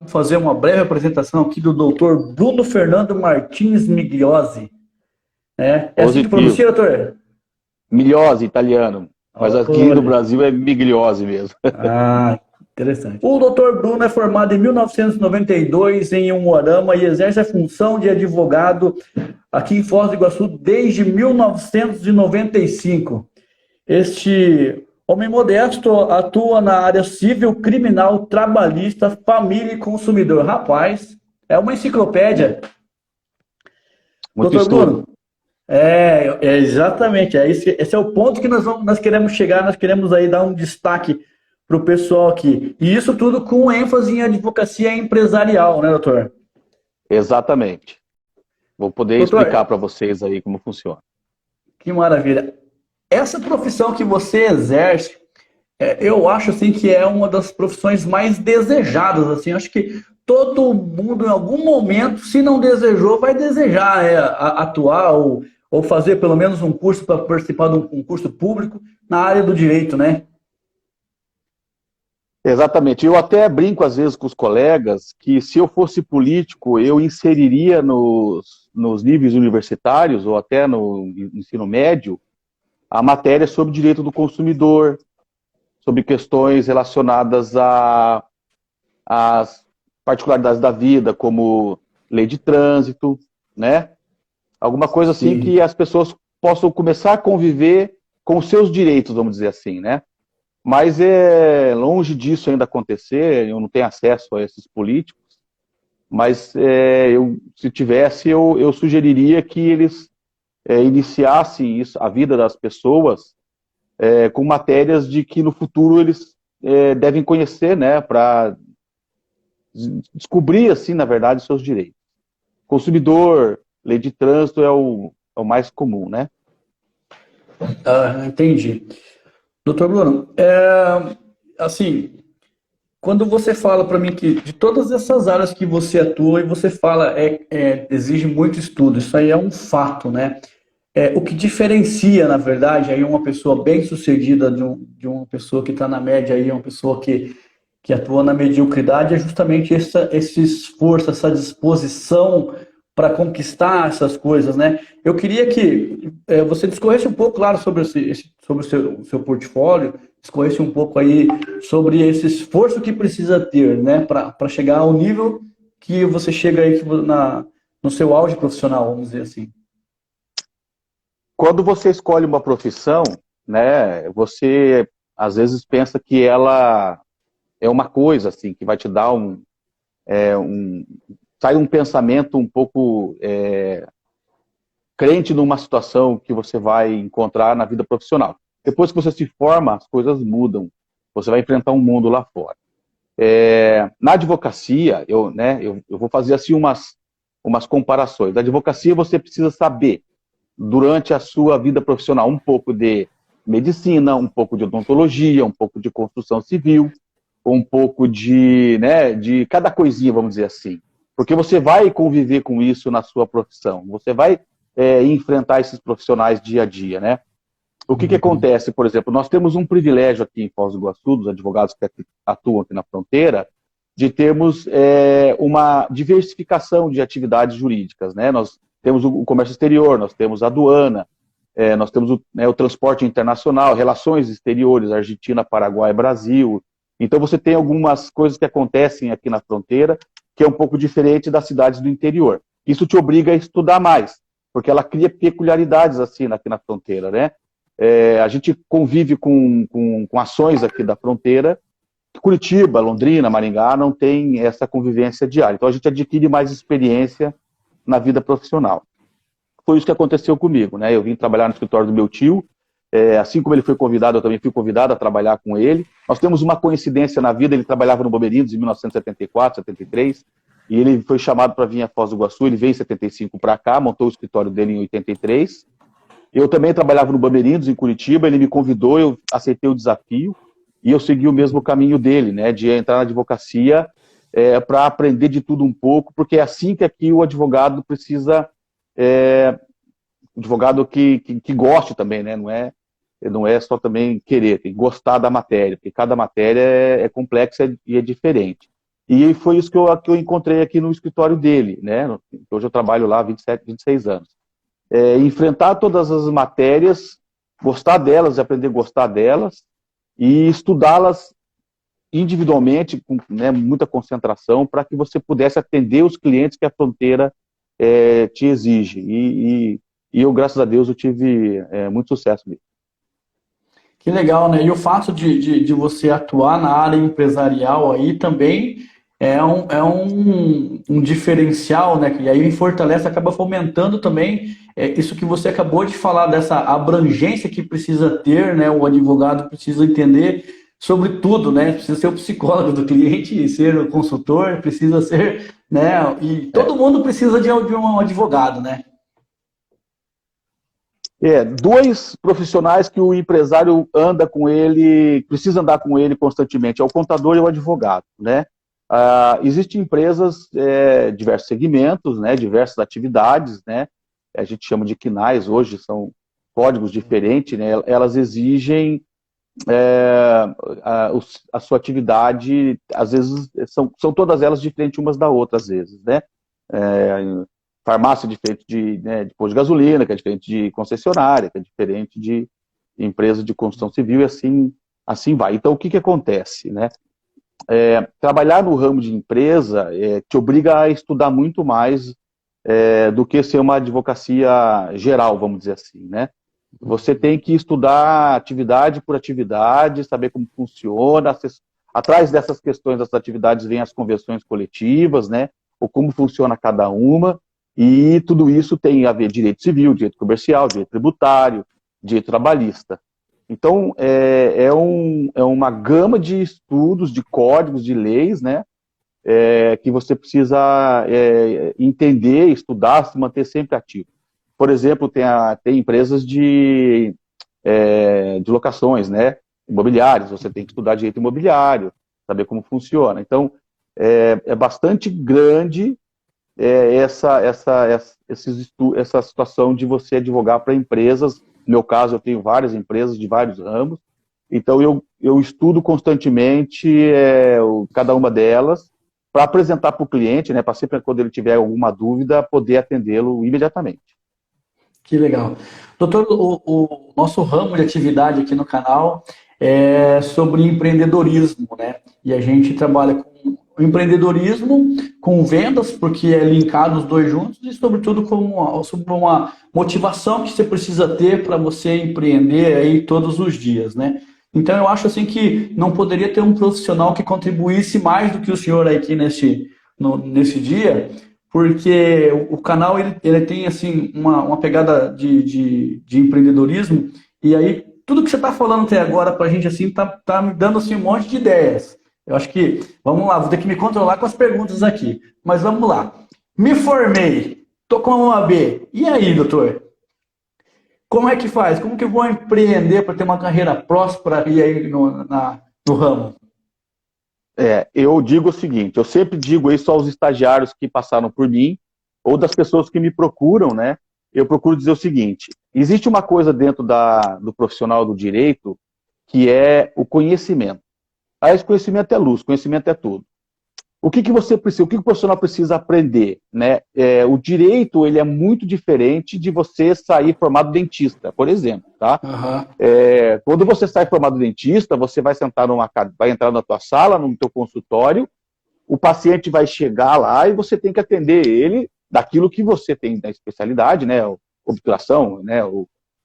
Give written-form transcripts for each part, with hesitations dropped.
fazer uma breve apresentação aqui do Dr. Bruno Fernando Martins Migliosi. Né? É assim que pronuncia, Positivo. doutor? Milhose, italiano. Mas aqui no Olha. Brasil é migliose mesmo. Ah, interessante. O Dr. Bruno é formado em 1992 em Umuarama e exerce a função de advogado aqui em Foz do Iguaçu desde 1995. Este homem modesto atua na área civil, criminal, trabalhista, família e consumidor. Rapaz, é uma enciclopédia. Muito Doutor estudo. Bruno, é exatamente, esse é o ponto que nós queremos chegar, nós queremos aí dar um destaque para o pessoal aqui. E isso tudo com ênfase em advocacia empresarial, né, doutor? Exatamente. Vou poder Doutor, explicar para vocês aí como funciona. que maravilha. Essa profissão que você exerce, eu acho assim que é uma das profissões mais desejadas, assim, acho que todo mundo em algum momento, se não desejou, vai desejar atuar ou fazer pelo menos um curso para participar de um concurso público na área do direito, né? Exatamente. Eu até brinco às vezes com os colegas que se eu fosse político, eu inseriria nos níveis universitários ou até no ensino médio a matéria sobre direito do consumidor, sobre questões relacionadas às particularidades da vida, como lei de trânsito, né? Alguma coisa assim Sim. que as pessoas possam começar a conviver com os seus direitos, vamos dizer assim, né? Mas é longe disso ainda acontecer, eu não tenho acesso a esses políticos, mas se tivesse, eu sugeriria que eles iniciassem isso, a vida das pessoas com matérias de que no futuro eles devem conhecer, né, para descobrir, assim, na verdade, os seus direitos. Consumidor, lei de trânsito é o mais comum, né? Ah, entendi. Doutor Bruno, assim, quando você fala para mim que de todas essas áreas que você atua e você fala exige muito estudo, isso aí é um fato, né? O que diferencia, na verdade, aí uma pessoa bem-sucedida de uma pessoa que está na média aí, uma pessoa que atua na mediocridade, é justamente esse esforço, essa disposição para conquistar essas coisas, né? Eu queria que você discorresse um pouco, claro, sobre sobre o seu portfólio, discorresse um pouco aí sobre esse esforço que precisa ter, né, para chegar ao nível que você chega aí no seu auge profissional, vamos dizer assim. Quando você escolhe uma profissão, né, você às vezes pensa que ela é uma coisa assim que vai te dar sai um pensamento um pouco crente numa situação que você vai encontrar na vida profissional. Depois que você se forma, as coisas mudam. Você vai enfrentar um mundo lá fora. Na advocacia, eu vou fazer assim umas comparações. Na advocacia, você precisa saber, durante a sua vida profissional, um pouco de medicina, um pouco de odontologia, um pouco de construção civil, um pouco de cada coisinha, vamos dizer assim. Porque você vai conviver com isso na sua profissão. Você vai enfrentar esses profissionais dia a dia, né? O que Uhum. acontece, por exemplo, nós temos um privilégio aqui em Foz do Iguaçu, dos advogados que atuam aqui na fronteira, de termos uma diversificação de atividades jurídicas, né? Nós temos o comércio exterior, nós temos a aduana, nós temos o transporte internacional, relações exteriores, Argentina, Paraguai, Brasil. Então você tem algumas coisas que acontecem aqui na fronteira que é um pouco diferente das cidades do interior. Isso te obriga a estudar mais, porque ela cria peculiaridades assim aqui na fronteira, né? A gente convive com ações aqui da fronteira. Curitiba, Londrina, Maringá não tem essa convivência diária. Então a gente adquire mais experiência na vida profissional. Foi isso que aconteceu comigo, né? Eu vim trabalhar no escritório do meu tio, assim como ele foi convidado, eu também fui convidado a trabalhar com ele. Nós temos uma coincidência na vida, ele trabalhava no Boberinos em 1974, 73, e ele foi chamado para vir a Foz do Iguaçu, ele veio em 75 para cá, montou o escritório dele em 83. Eu também trabalhava no Bamerindos, em Curitiba, ele me convidou, eu aceitei o desafio e eu segui o mesmo caminho dele, né, de entrar na advocacia para aprender de tudo um pouco, porque é assim que aqui o advogado precisa, advogado que goste também, né, não é só também querer, tem que gostar da matéria, porque cada matéria é complexa e é diferente. E foi isso que eu encontrei aqui no escritório dele, né? Hoje eu trabalho lá há 27, 26 anos. Enfrentar todas as matérias, gostar delas, aprender a gostar delas e estudá-las individualmente, com, né, muita concentração, para que você pudesse atender os clientes que a fronteira te exige. E eu, graças a Deus, eu tive muito sucesso nisso. Que legal, né? E o fato de você atuar na área empresarial aí também é um diferencial, né? E aí em Fortaleza acaba fomentando também isso que você acabou de falar, dessa abrangência que precisa ter, né? O advogado precisa entender sobre tudo, né? Precisa ser o psicólogo do cliente, ser o consultor, precisa ser, né? E todo mundo precisa de um advogado, né? Dois profissionais que o empresário anda com ele, precisa andar com ele constantemente, é o contador e o advogado, né? Existem empresas, diversos segmentos, né, diversas atividades, né? A gente chama de CNAEs hoje, são códigos diferentes, né? Elas exigem a sua atividade, às vezes, são todas elas diferentes umas da outra, às vezes, né? Farmácia diferente de posto de gasolina, que é diferente de concessionária, que é diferente de empresa de construção civil, e assim vai. Então, o que acontece, né? Trabalhar no ramo de empresa te obriga a estudar muito mais do que ser uma advocacia geral, vamos dizer assim, né? Você tem que estudar atividade por atividade, saber como funciona. Atrás dessas questões, dessas atividades, vem as convenções coletivas, né? Ou como funciona cada uma. E tudo isso tem a ver direito civil, direito comercial, direito tributário, direito trabalhista. Então, é uma gama de estudos, de códigos, de leis, né? Que você precisa entender, estudar, se manter sempre ativo. Por exemplo, tem empresas de locações, né? Imobiliárias, você tem que estudar direito imobiliário, saber como funciona. Então, é bastante grande essa situação de você advogar para empresas. No meu caso, eu tenho várias empresas de vários ramos, então eu estudo constantemente cada uma delas para apresentar para o cliente, né, para sempre quando ele tiver alguma dúvida, poder atendê-lo imediatamente. Que legal. Doutor, o nosso ramo de atividade aqui no canal é sobre empreendedorismo, né? E a gente trabalha com o empreendedorismo, com vendas, porque é linkado os dois juntos, e sobretudo sobre uma motivação que você precisa ter para você empreender aí todos os dias, né? Então eu acho assim que não poderia ter um profissional que contribuísse mais do que o senhor aqui nesse dia, porque o canal ele tem assim uma pegada de empreendedorismo, e aí tudo que você está falando até agora para a gente assim tá me dando assim um monte de ideias. Eu acho que, vamos lá, vou ter que me controlar com as perguntas aqui, mas vamos lá. Me formei, tô com a OAB, e aí, doutor? Como é que faz? Como que eu vou empreender para ter uma carreira próspera aí no ramo? Eu digo o seguinte, eu sempre digo isso aos estagiários que passaram por mim, ou das pessoas que me procuram, né? Eu procuro dizer o seguinte, existe uma coisa dentro do profissional do direito, que é o conhecimento. Esse conhecimento é luz, conhecimento é tudo. O que você precisa, o que o profissional precisa aprender, né? O direito, ele é muito diferente de você sair formado dentista, por exemplo, tá? Uhum. Quando você sai formado dentista, você vai vai entrar na tua sala, no teu consultório, o paciente vai chegar lá e você tem que atender ele daquilo que você tem na especialidade, né? Obturação, né?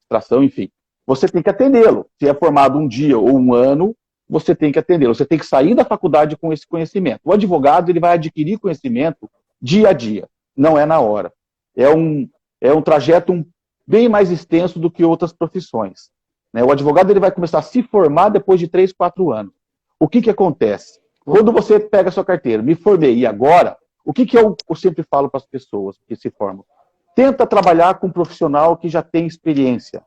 Extração, enfim. Você tem que atendê-lo. Se é formado um dia ou um ano, você tem que atendê-lo. Você tem que sair da faculdade com esse conhecimento. O advogado, ele vai adquirir conhecimento dia a dia, não é na hora. É um trajeto bem mais extenso do que outras profissões, né? O advogado, ele vai começar a se formar depois de 3, 4 anos. O que acontece? Quando você pega a sua carteira, me formei, e agora? O que eu sempre falo para as pessoas que se formam? Tenta trabalhar com um profissional que já tem experiência.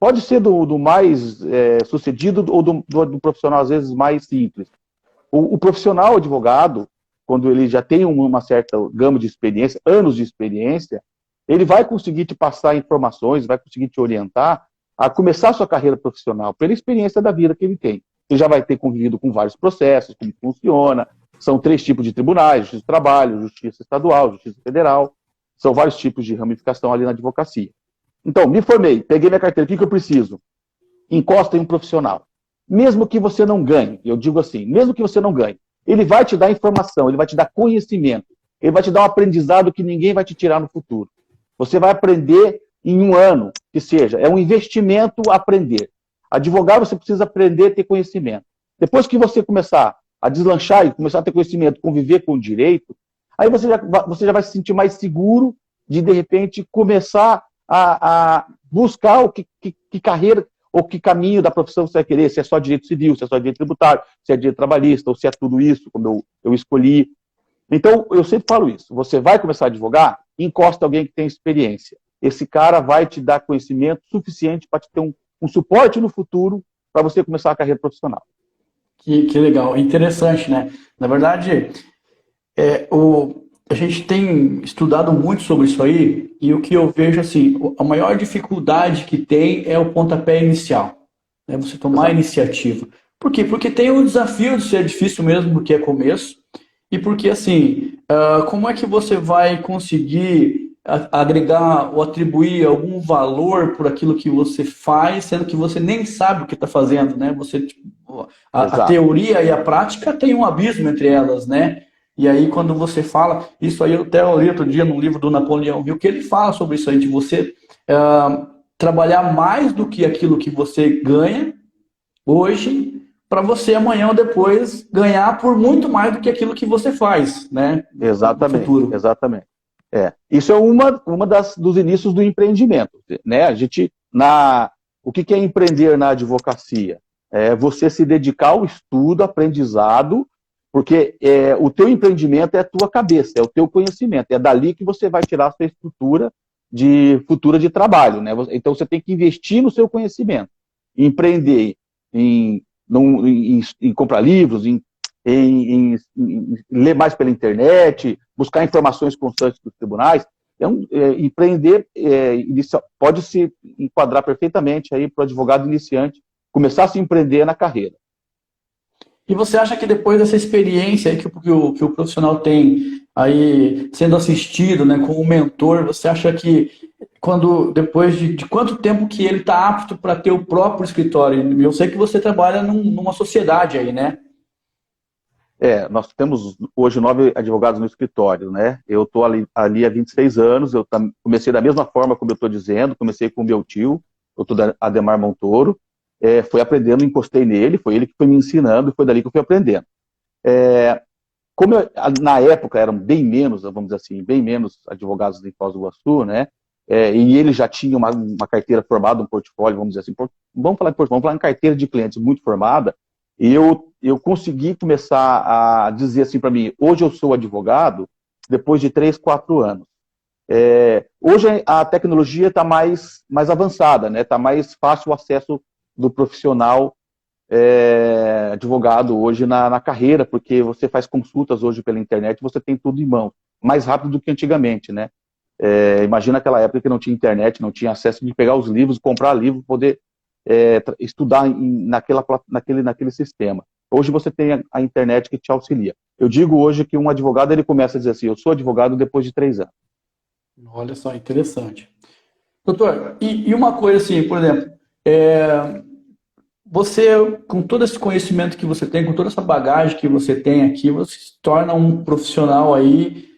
Pode ser do mais sucedido ou do profissional, às vezes, mais simples. O profissional advogado, quando ele já tem uma certa gama de experiência, anos de experiência, ele vai conseguir te passar informações, vai conseguir te orientar a começar a sua carreira profissional pela experiência da vida que ele tem. Ele já vai ter convivido com vários processos, como funciona, São 3 tipos de tribunais: justiça do trabalho, justiça estadual, justiça federal. São vários tipos de ramificação ali na advocacia. Então, me formei, peguei minha carteira, o que eu preciso? Encosta em um profissional. Mesmo que você não ganhe, eu digo assim, mesmo que você não ganhe, ele vai te dar informação, ele vai te dar conhecimento, ele vai te dar um aprendizado que ninguém vai te tirar no futuro. Você vai aprender em 1 ano, que seja, é um investimento aprender. Advogar, você precisa aprender a ter conhecimento. Depois que você começar a deslanchar e começar a ter conhecimento, conviver com o direito, aí você já vai se sentir mais seguro de repente, começar a buscar que carreira ou que caminho da profissão você vai querer, se é só direito civil, se é só direito tributário, se é direito trabalhista, ou se é tudo isso, como eu escolhi. Então, eu sempre falo isso. Você vai começar a advogar, encosta alguém que tem experiência. Esse cara vai te dar conhecimento suficiente para te ter um suporte no futuro para você começar a carreira profissional. Que legal, interessante, né? Na verdade, a gente tem estudado muito sobre isso aí, e o que eu vejo assim, a maior dificuldade que tem é o pontapé inicial, né? Você tomar a iniciativa. Por quê? Porque tem o desafio de ser difícil mesmo, porque é começo, e porque assim, como é que você vai conseguir agregar ou atribuir algum valor por aquilo que você faz, sendo que você nem sabe o que está fazendo, né? Você, tipo, a teoria e a prática tem um abismo entre elas, né? E aí, quando você fala, isso aí eu até li outro dia num livro do Napoleão Hill, que ele fala sobre isso aí, de você trabalhar mais do que aquilo que você ganha hoje, para você amanhã ou depois ganhar por muito mais do que aquilo que você faz, né? Exatamente, no futuro. Exatamente. Isso é uma dos inícios do empreendimento, né? O que é empreender na advocacia? É você se dedicar ao estudo, aprendizado, porque o teu empreendimento é a tua cabeça, é o teu conhecimento, é dali que você vai tirar a sua estrutura futura de trabalho, né? Então você tem que investir no seu conhecimento, empreender em comprar livros, em ler mais pela internet, buscar informações constantes dos tribunais. Empreender pode se enquadrar perfeitamente aí para o advogado iniciante começar a se empreender na carreira. E você acha que depois dessa experiência aí que o profissional tem aí sendo assistido, né, com o mentor, você acha que depois de quanto tempo que ele está apto para ter o próprio escritório? Eu sei que você trabalha numa sociedade aí, né? Nós temos hoje 9 advogados no escritório, né? Eu estou ali há 26 anos, eu comecei da mesma forma como eu estou dizendo, comecei com o meu tio, o doutor Ademar Montoro, fui aprendendo, encostei nele, foi ele que foi me ensinando e foi dali que eu fui aprendendo. Na época eram bem menos, vamos dizer assim, bem menos advogados em Foz do Iguaçu, né? E ele já tinha uma carteira formada, um portfólio, vamos dizer assim, vamos falar em carteira de clientes muito formada, e eu consegui começar a dizer assim para mim, hoje eu sou advogado depois de 3, 4 anos. Hoje a tecnologia está mais avançada, né? Está mais fácil o acesso do profissional advogado hoje na carreira, porque você faz consultas hoje pela internet, você tem tudo em mão, mais rápido do que antigamente, né? Imagina aquela época que não tinha internet, não tinha acesso de pegar os livros, comprar livro, poder estudar naquele sistema. Hoje você tem a internet que te auxilia. Eu digo hoje que um advogado ele começa a dizer assim, eu sou advogado depois de 3 anos. Olha só, interessante. Doutor, e uma coisa assim, por exemplo, você, com todo esse conhecimento que você tem, com toda essa bagagem que você tem aqui, você se torna um profissional aí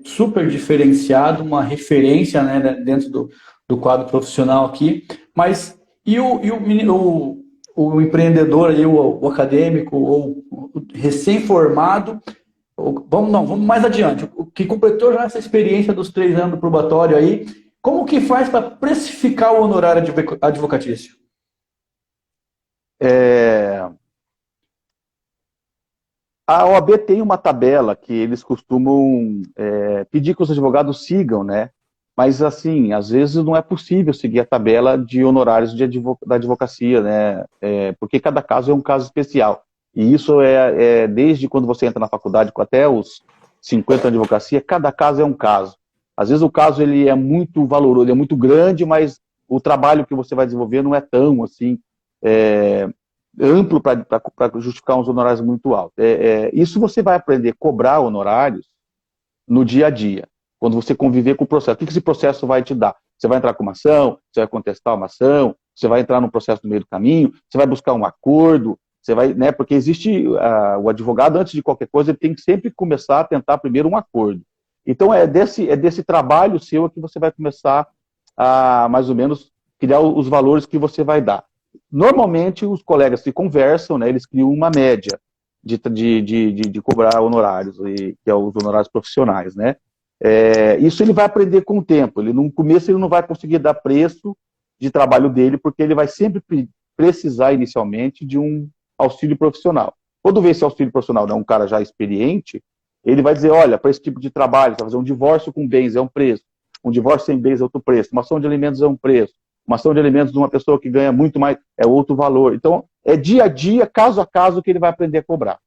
super diferenciado, uma referência, né, dentro do quadro profissional aqui. Mas e o empreendedor aí, o acadêmico, ou o recém-formado, vamos mais adiante, o que completou já essa experiência dos 3 anos do probatório aí, como que faz para precificar o honorário advocatício? A OAB tem uma tabela que eles costumam pedir que os advogados sigam, né? Mas, assim, às vezes não é possível seguir a tabela de honorários da advocacia, né? Porque cada caso é um caso especial. E isso desde quando você entra na faculdade até os 50 anos de advocacia, cada caso é um caso. Às vezes o caso ele é muito valoroso, ele é muito grande, mas o trabalho que você vai desenvolver não é tão, assim, amplo para justificar uns honorários muito altos. Isso você vai aprender a cobrar honorários no dia a dia, quando você conviver com o processo. O que esse processo vai te dar? Você vai entrar com uma ação, você vai contestar uma ação, você vai entrar num processo no meio do caminho, você vai buscar um acordo, você vai, né, porque existe o advogado, antes de qualquer coisa, ele tem que sempre começar a tentar primeiro um acordo. Então é desse trabalho seu que você vai começar a, mais ou menos, criar os valores que você vai dar. Normalmente os colegas se conversam, né, eles criam uma média de cobrar honorários, que é os honorários profissionais, né? Isso ele vai aprender com o tempo. No começo ele não vai conseguir dar preço de trabalho dele, porque ele vai sempre precisar inicialmente de um auxílio profissional. Quando vê esse auxílio profissional, né, um cara já experiente, ele vai dizer, olha, para esse tipo de trabalho, você vai fazer um divórcio com bens é um preço, um divórcio sem bens é outro preço, uma ação de alimentos é um preço, uma ação de alimentos de uma pessoa que ganha muito mais é outro valor. Então, é dia a dia, caso a caso, que ele vai aprender a cobrar.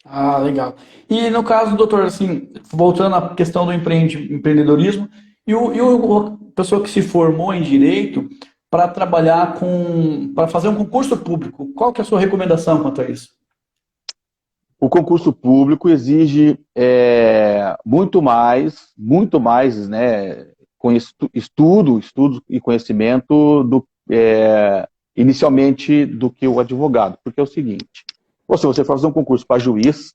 Ah, legal. E no caso, doutor, assim, voltando à questão do empreendedorismo, a pessoa que se formou em direito para trabalhar para fazer um concurso público, qual que é a sua recomendação quanto a isso? O concurso público exige muito mais, né, estudos e conhecimento inicialmente do que o advogado, porque é o seguinte, se você for fazer um concurso para juiz,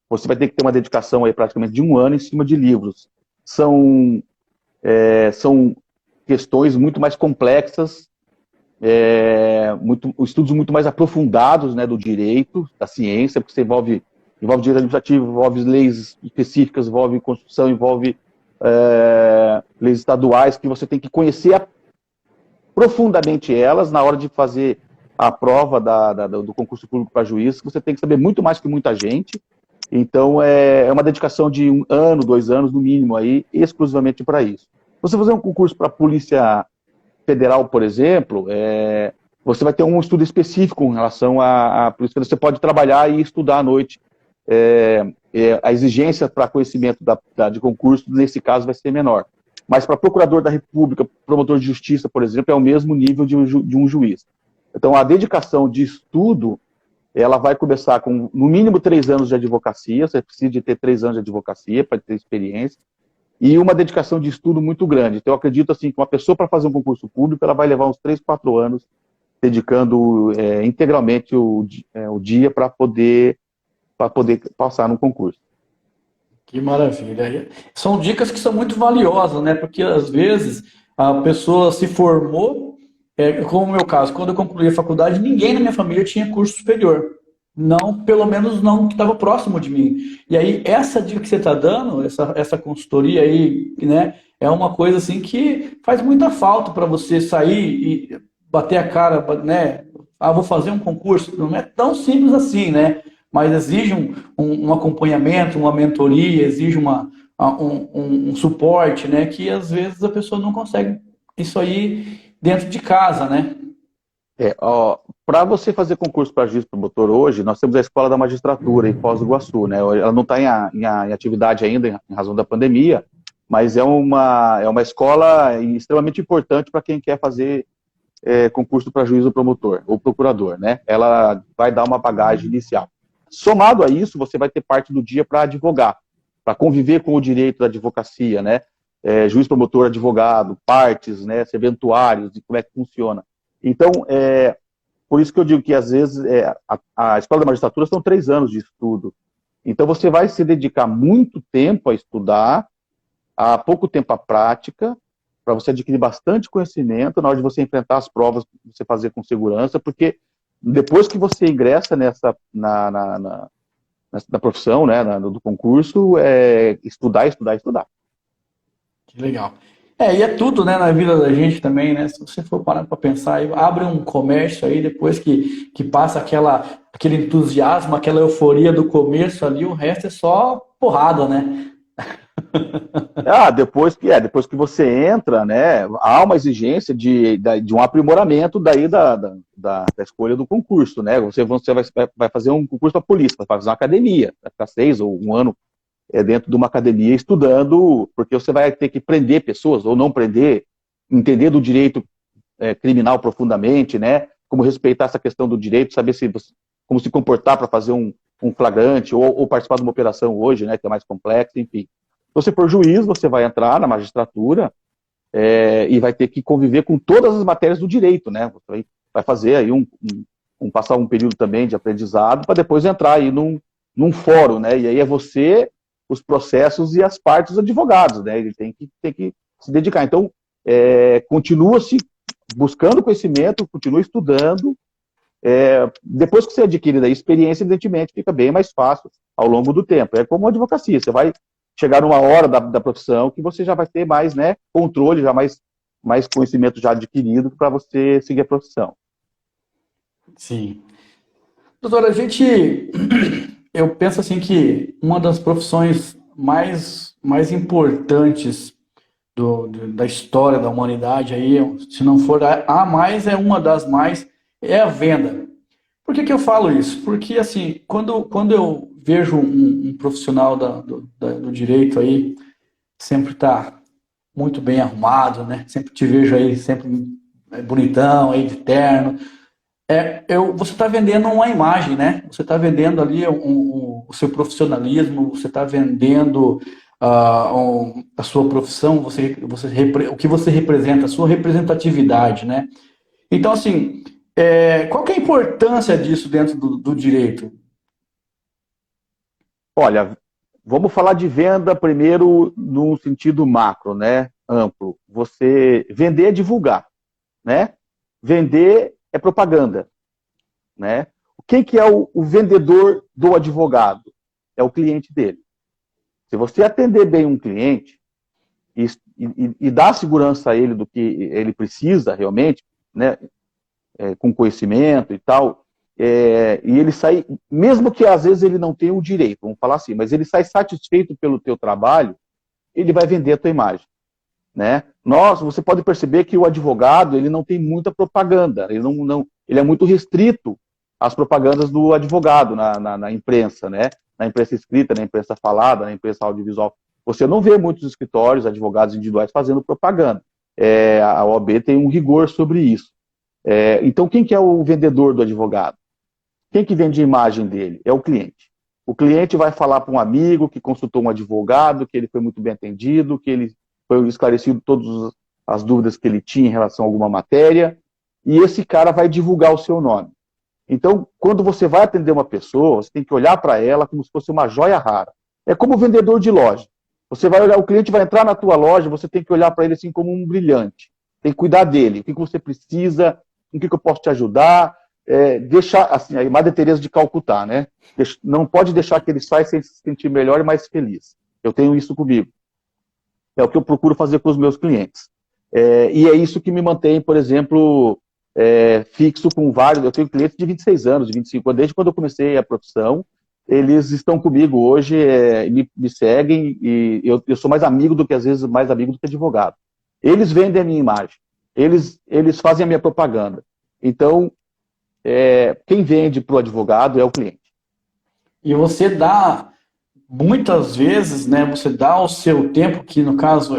você vai ter que ter uma dedicação aí praticamente de 1 ano em cima de livros. São questões muito mais complexas, estudos muito mais aprofundados, né, do direito, da ciência, porque você envolve direito administrativo, envolve leis específicas, envolve Constituição, envolve leis estaduais, que você tem que conhecer profundamente elas na hora de fazer a prova do concurso público para juiz. Você tem que saber muito mais que muita gente. Então, é uma dedicação de 1 ano, 2 anos, no mínimo, aí, exclusivamente para isso. Você fazer um concurso para a Polícia Federal, por exemplo, você vai ter um estudo específico em relação à Polícia Federal. Você pode trabalhar e estudar à noite. A exigência para conhecimento de concurso, nesse caso, vai ser menor. Mas para procurador da República, promotor de justiça, por exemplo, é o mesmo nível de um juiz. Então, a dedicação de estudo, ela vai começar com, no mínimo, 3 anos de advocacia. Você precisa de ter 3 anos de advocacia para ter experiência. E uma dedicação de estudo muito grande. Então, eu acredito assim, que uma pessoa, para fazer um concurso público, ela vai levar uns 3, 4 anos dedicando integralmente o dia para poder passar no concurso. Que maravilha. São dicas que são muito valiosas, né? Porque às vezes a pessoa se formou, como o meu caso, quando eu concluí a faculdade, ninguém na minha família tinha curso superior. Não, pelo menos não que estava próximo de mim. E aí, essa dica que você está dando, essa consultoria aí, né, é uma coisa assim que faz muita falta para você sair e bater a cara, né? Ah, vou fazer um concurso. Não é tão simples assim, né? Mas exige um acompanhamento, uma mentoria, exige um suporte, né? Que às vezes a pessoa não consegue isso aí dentro de casa, né? Para você fazer concurso para juiz promotor hoje, nós temos a Escola da Magistratura em Foz do Iguaçu, né? Ela não está em atividade ainda, em razão da pandemia, mas é uma escola extremamente importante para quem quer fazer concurso para juiz ou promotor, ou procurador, né? Ela vai dar uma bagagem inicial. Somado a isso, você vai ter parte do dia para advogar, para conviver com o direito da advocacia, né? Juiz, promotor, advogado, partes, né? Serventuários, e como é que funciona. Então, por isso que eu digo que, às vezes, a Escola da Magistratura são 3 anos de estudo. Então, você vai se dedicar muito tempo a estudar, há pouco tempo à prática, para você adquirir bastante conhecimento, na hora de você enfrentar as provas, você fazer com segurança, porque depois que você ingressa na profissão, né, do concurso, estudar. Que legal. E é tudo, né, na vida da gente também, né? Se você for parar para pensar, abre um comércio aí, depois que passa aquele entusiasmo, aquela euforia do começo ali, o resto é só porrada, né? Depois que você entra, né, há uma exigência de um aprimoramento daí da escolha do concurso, né? Você vai fazer um concurso para a polícia, vai fazer uma academia, vai ficar 6 ou 1 ano dentro de uma academia estudando, porque você vai ter que prender pessoas ou não prender, entender do direito criminal profundamente, né? como respeitar essa questão do direito, saber como se comportar para fazer um flagrante ou participar de uma operação hoje, né, que é mais complexa, enfim. Se você for juiz, você vai entrar na magistratura e vai ter que conviver com todas as matérias do direito, né? Você vai fazer aí passar um período também de aprendizado para depois entrar aí num fórum, né? E aí é você, os processos e as partes dos advogados, né? Ele tem que se dedicar. Então, continua-se buscando conhecimento, continua estudando. Depois que você adquire a experiência, evidentemente, fica bem mais fácil ao longo do tempo. É como a advocacia, você vai chegar numa hora da profissão que você já vai ter mais, né, controle, já mais conhecimento já adquirido para você seguir a profissão. Sim. Doutora, eu penso assim que uma das profissões mais importantes da história da humanidade aí, se não for a mais, é uma das mais, é a venda. Por que eu falo isso? Porque, assim, quando eu vejo um profissional do direito aí, sempre está muito bem arrumado, né? Sempre te vejo aí, sempre bonitão, aí de terno. Você está vendendo uma imagem, né? Você está vendendo ali o seu profissionalismo, você está vendendo a sua profissão, o que você representa, a sua representatividade, né? Então, assim, qual que é a importância disso dentro do direito? Olha, vamos falar de venda primeiro num sentido macro, né? Amplo. Você vender é divulgar, né? Vender é propaganda, né? Quem que é o vendedor do advogado? É o cliente dele. Se você atender bem um cliente e dar segurança a ele do que ele precisa realmente, né? Com conhecimento e tal, e ele sai, mesmo que às vezes ele não tenha o direito, vamos falar assim, mas ele sai satisfeito pelo teu trabalho, ele vai vender a tua imagem, né? Você pode perceber que o advogado, ele não tem muita propaganda, ele é muito restrito às propagandas do advogado na imprensa, né? Na imprensa escrita, na imprensa falada, na imprensa audiovisual. Você não vê muitos escritórios, advogados individuais fazendo propaganda. A OAB tem um rigor sobre isso. Então, quem que é o vendedor do advogado? Quem que vende a imagem dele? É o cliente. O cliente vai falar para um amigo que consultou um advogado, que ele foi muito bem atendido, que ele foi esclarecido todas as dúvidas que ele tinha em relação a alguma matéria, e esse cara vai divulgar o seu nome. Então, quando você vai atender uma pessoa, você tem que olhar para ela como se fosse uma joia rara. É como o vendedor de loja. Você vai olhar, o cliente vai entrar na tua loja, você tem que olhar para ele assim como um brilhante. Tem que cuidar dele. O que você precisa, em que eu posso te ajudar, deixar, assim, a Madre Teresa de Calcutá, né? Não pode deixar que ele saia sem se sentir melhor e mais feliz. Eu tenho isso comigo. É o que eu procuro fazer com os meus clientes. E é isso que me mantém, por exemplo, fixo com vários. Eu tenho clientes de 26 anos, de 25 anos, desde quando eu comecei a profissão. Eles estão comigo hoje, me seguem, e eu sou mais amigo do que, às vezes, mais amigo do que advogado. Eles vendem a minha imagem. Eles fazem a minha propaganda. Então, quem vende para o advogado é o cliente. E você dá, muitas vezes, né, você dá o seu tempo, que no caso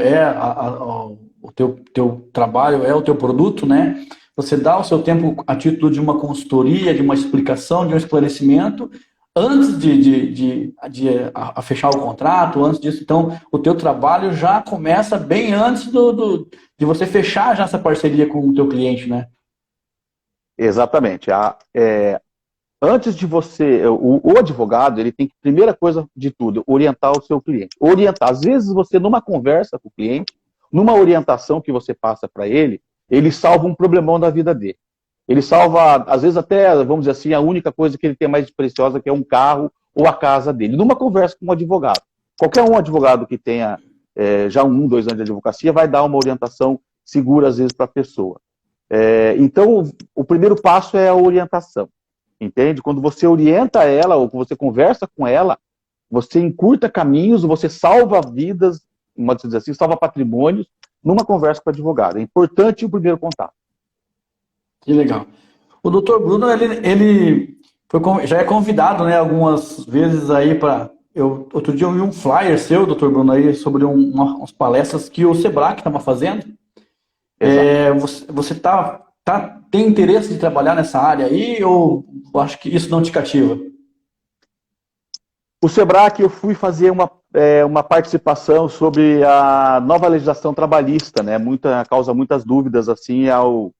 o teu trabalho, é o teu produto, né? Você dá o seu tempo a título de uma consultoria, de uma explicação, de um esclarecimento, antes de fechar o contrato, antes disso. Então, o teu trabalho já começa bem antes de você fechar já essa parceria com o teu cliente, né? Exatamente. Antes de você... O advogado, ele tem que, primeira coisa de tudo, orientar o seu cliente. Orientar. Às vezes, você, numa conversa com o cliente, numa orientação que você passa para ele salva um problemão da vida dele. Ele salva, às vezes, até, vamos dizer assim, a única coisa que ele tem mais de preciosa, que é um carro ou a casa dele. Numa conversa com um advogado. Qualquer um advogado que tenha já 1, 2 anos de advocacia vai dar uma orientação segura, às vezes, para a pessoa. Então, o primeiro passo é a orientação. Entende? Quando você orienta ela, ou você conversa com ela, você encurta caminhos, você salva vidas, pode dizer assim, salva patrimônios, numa conversa com o advogado. É importante o primeiro contato. Que legal. O doutor Bruno, ele já é convidado, né, algumas vezes aí para... Outro dia eu vi um flyer seu, doutor Bruno, aí, sobre umas palestras que o Sebrae estava fazendo. Você tá tem interesse de trabalhar nessa área aí ou acho que isso não te cativa? O Sebrae, eu fui fazer uma participação sobre a nova legislação trabalhista, né? Causa muitas dúvidas assim ao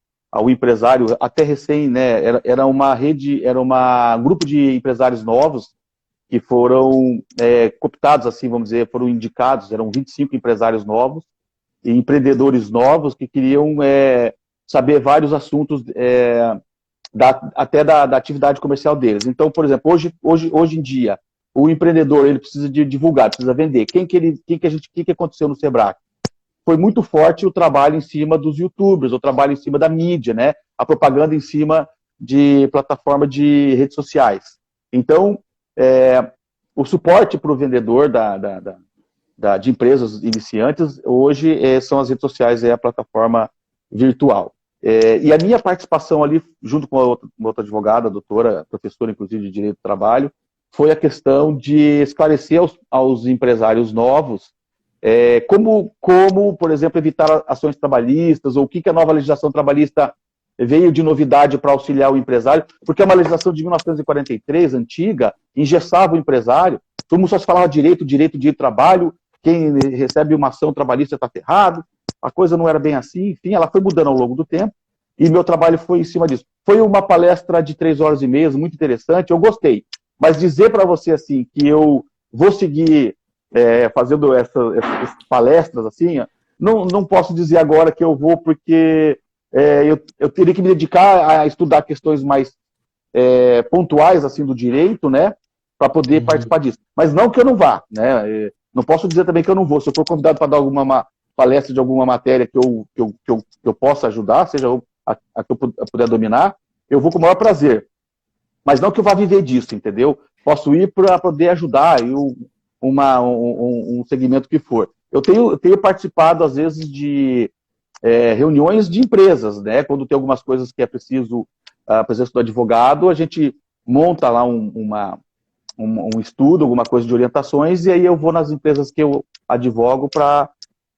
empresário, até recém, né? Era uma rede, era um grupo de empresários novos que foram cooptados, assim, vamos dizer, foram indicados, eram 25 empresários novos e empreendedores novos que queriam saber vários assuntos até da atividade comercial deles. Então, por exemplo, hoje em dia, o empreendedor ele precisa de divulgar, precisa vender. O que aconteceu no Sebrae? Foi muito forte o trabalho em cima dos YouTubers, o trabalho em cima da mídia, né? A propaganda em cima de plataforma de redes sociais. Então, o suporte para o vendedor de empresas iniciantes hoje são as redes sociais, a plataforma virtual. E a minha participação ali, junto com uma outra advogada, doutora, professora, inclusive, de Direito do Trabalho, foi a questão de esclarecer aos empresários novos como, por exemplo, evitar ações trabalhistas, ou o que a nova legislação trabalhista veio de novidade para auxiliar o empresário, porque é uma legislação de 1943, antiga, engessava o empresário, todo mundo só se falava direito de trabalho, quem recebe uma ação trabalhista está ferrado, a coisa não era bem assim, enfim, ela foi mudando ao longo do tempo, e meu trabalho foi em cima disso. Foi uma palestra de 3 horas e meia, muito interessante, eu gostei. Mas dizer para você assim que eu vou seguir fazendo essas palestras assim, não posso dizer agora que eu vou, porque eu teria que me dedicar a estudar questões mais pontuais assim do direito, né, para poder participar disso. Mas não que eu não vá, né? Não posso dizer também que eu não vou. Se eu for convidado para dar alguma palestra de alguma matéria que eu possa ajudar, seja a que eu puder dominar, eu vou com o maior prazer. Mas não que eu vá viver disso, entendeu? Posso ir para poder ajudar um segmento que for. Eu tenho participado, às vezes, de reuniões de empresas, né? Quando tem algumas coisas que é preciso a presença do advogado, a gente monta lá um estudo, alguma coisa de orientações, e aí eu vou nas empresas que eu advogo para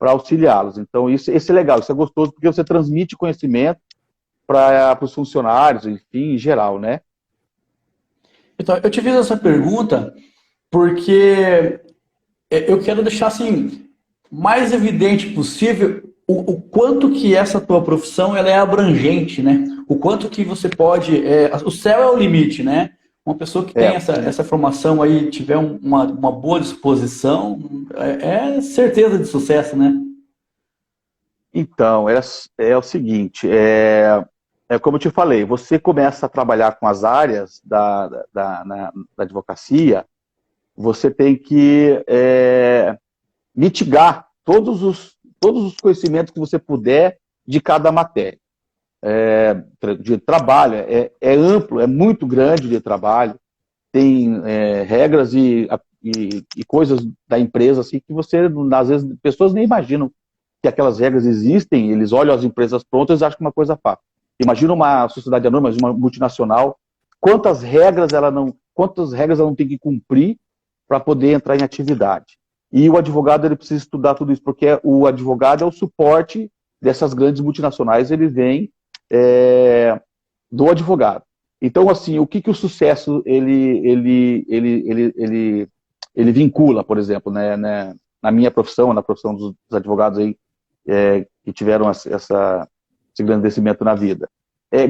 auxiliá-los. Então, isso é legal, isso é gostoso, porque você transmite conhecimento para os funcionários, enfim, em geral, né? Então, eu te fiz essa pergunta porque eu quero deixar assim mais evidente possível o quanto que essa tua profissão ela é abrangente, né? O quanto que você pode, o céu é o limite, né? Uma pessoa que tem essa formação aí, tiver uma boa disposição, é certeza de sucesso, né? Então, é o seguinte, como eu te falei, você começa a trabalhar com as áreas da advocacia, você tem que mitigar todos os conhecimentos que você puder de cada matéria. De trabalho, é amplo, é muito grande de trabalho, tem regras e coisas da empresa assim, que você, às vezes, pessoas nem imaginam que aquelas regras existem, eles olham as empresas prontas e acham que é uma coisa fácil. Imagina uma sociedade anônima, uma multinacional, quantas regras ela não tem que cumprir para poder entrar em atividade. E o advogado ele precisa estudar tudo isso, porque o advogado é o suporte dessas grandes multinacionais, ele vem do advogado. Então, assim, o que o sucesso ele vincula, por exemplo, né, na minha profissão, na profissão dos advogados aí, que tiveram esse engrandecimento na vida.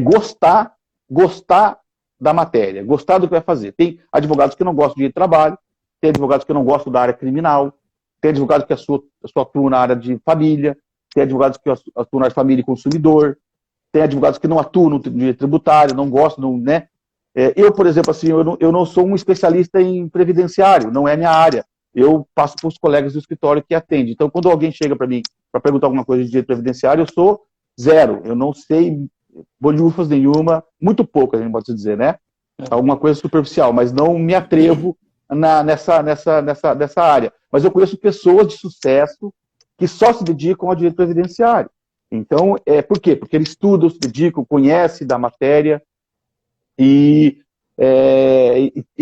Gostar da matéria, gostar do que vai fazer. Tem advogados que não gostam de trabalho, tem advogados que não gostam da área criminal, tem advogados que atuam na área de família, tem advogados que atuam na área de família e consumidor, tem advogados que não atuam no direito tributário, não gostam, né? Eu, por exemplo, assim, eu não sou um especialista em previdenciário, não é minha área. Eu passo para os colegas do escritório que atendem. Então, quando alguém chega para mim para perguntar alguma coisa de direito previdenciário, eu sou zero. Eu não sei bolhufas nenhuma, muito pouco, a gente pode dizer, né? Alguma coisa superficial, mas não me atrevo nessa área. Mas eu conheço pessoas de sucesso que só se dedicam ao direito previdenciário. Então, por quê? Porque eles estudam, se dedicam, conhecem da matéria e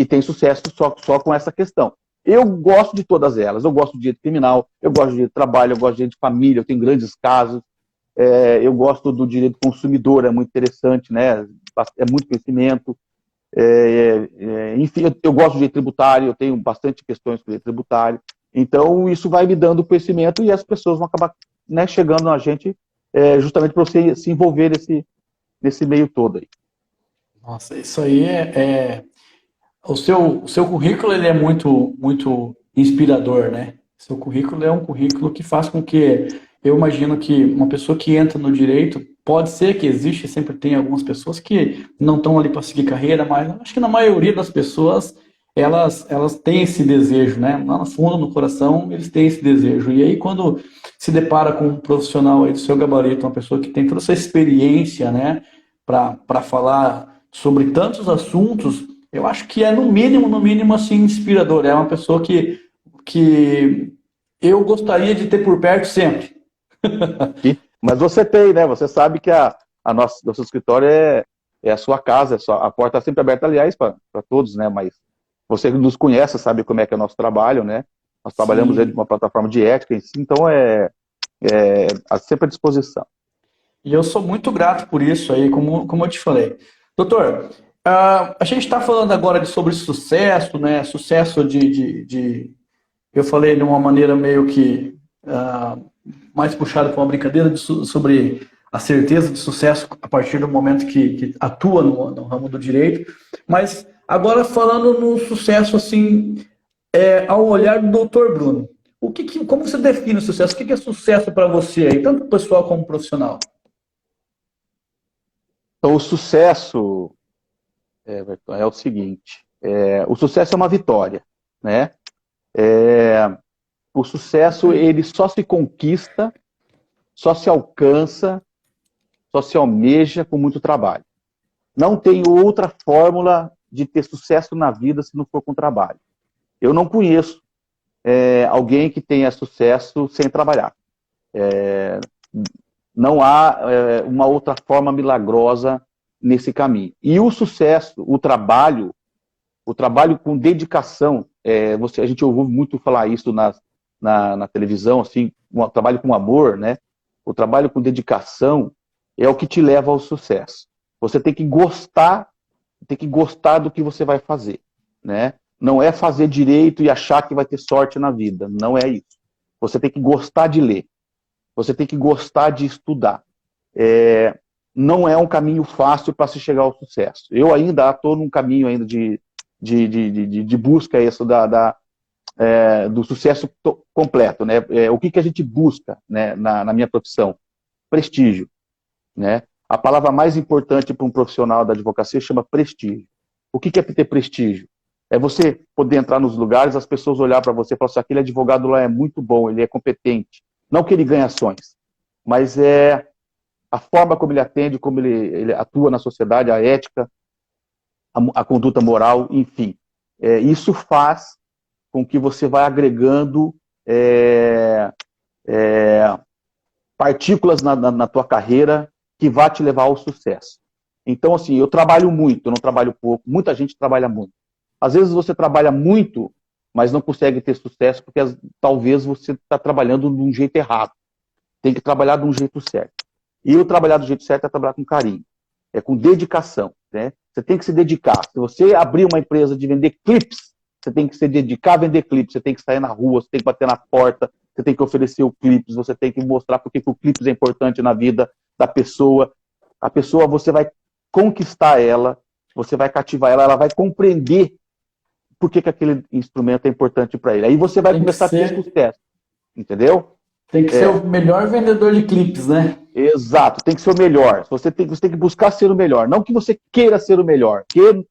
tem sucesso só com essa questão. Eu gosto de todas elas. Eu gosto de direito criminal, eu gosto de direito de trabalho, eu gosto de direito de família, eu tenho grandes casos. Eu gosto do direito consumidor, é muito interessante, né? É muito conhecimento. Enfim, eu gosto do direito tributário, eu tenho bastante questões com o direito tributário. Então, isso vai me dando conhecimento e as pessoas vão acabar, né, chegando na gente justamente para você se envolver nesse meio todo aí. Nossa, isso aí o seu currículo ele é muito inspirador, né? Seu currículo é um currículo que faz com que eu imagino que uma pessoa que entra no direito pode ser que existe, sempre tem algumas pessoas que não estão ali para seguir carreira, mas acho que na maioria das pessoas elas têm esse desejo, né? Lá no fundo, no coração, eles têm esse desejo. E aí quando se depara com um profissional aí do seu gabarito, uma pessoa que tem toda essa experiência, né, para falar sobre tantos assuntos, eu acho que é no mínimo, assim, inspirador. É uma pessoa que eu gostaria de ter por perto sempre. Mas você tem, né? Você sabe que nosso escritório é a sua casa, a porta está sempre aberta, aliás, para todos, né? Mas você nos conhece, sabe como é que é o nosso trabalho, né? Nós trabalhamos dentro de Sim. uma plataforma de ética em si, então sempre à disposição. E eu sou muito grato por isso aí, como eu te falei. Doutor, a gente está falando agora sobre sucesso, né? Sucesso eu falei de uma maneira meio que mais puxada para uma brincadeira sobre a certeza de sucesso a partir do momento que atua no ramo do direito. Mas agora falando no sucesso assim, ao olhar do doutor Bruno, como você define o sucesso? O que é sucesso para você aí, tanto pessoal como profissional? Então, o sucesso, Everton, é o seguinte: o sucesso é uma vitória, né? O sucesso, ele só se conquista, só se alcança, só se almeja com muito trabalho. Não tem outra fórmula de ter sucesso na vida se não for com trabalho. Eu não conheço alguém que tenha sucesso sem trabalhar. Não há uma outra forma milagrosa nesse caminho. E o sucesso, o trabalho com dedicação, a gente ouve muito falar isso na televisão, assim, um trabalho com amor, né? O trabalho com dedicação é o que te leva ao sucesso. Você tem que gostar do que você vai fazer, né? Não é fazer direito e achar que vai ter sorte na vida, não é isso. Você tem que gostar de ler, você tem que gostar de estudar. Não é um caminho fácil para se chegar ao sucesso. Eu ainda estou num caminho ainda de busca isso do sucesso completo, né? O que a gente busca, né, na minha profissão? Prestígio, né? A palavra mais importante para um profissional da advocacia chama prestígio. O que é ter prestígio? É você poder entrar nos lugares, as pessoas olhar para você e falar assim, aquele advogado lá é muito bom, ele é competente. Não que ele ganhe ações, mas é a forma como ele atende, como ele atua na sociedade, a ética, a conduta moral, enfim. Isso faz com que você vá agregando partículas na tua carreira que vai te levar ao sucesso. Então, assim, eu trabalho muito, eu não trabalho pouco, muita gente trabalha muito. Às vezes você trabalha muito, mas não consegue ter sucesso porque talvez você está trabalhando de um jeito errado. Tem que trabalhar de um jeito certo. E eu trabalhar do jeito certo é trabalhar com carinho, com dedicação, né? Você tem que se dedicar. Se você abrir uma empresa de vender clips, você tem que se dedicar a vender clips, você tem que sair na rua, você tem que bater na porta, você tem que oferecer o clips, você tem que mostrar porque o clips é importante na vida da pessoa. A pessoa, você vai conquistar ela, você vai cativar ela, ela vai compreender por que aquele instrumento é importante para ele. Aí você vai começar a ter sucesso, entendeu? Tem que ser o melhor vendedor de clipes, né? Exato, tem que ser o melhor. Você tem que buscar ser o melhor. Não que você queira ser o melhor. Querer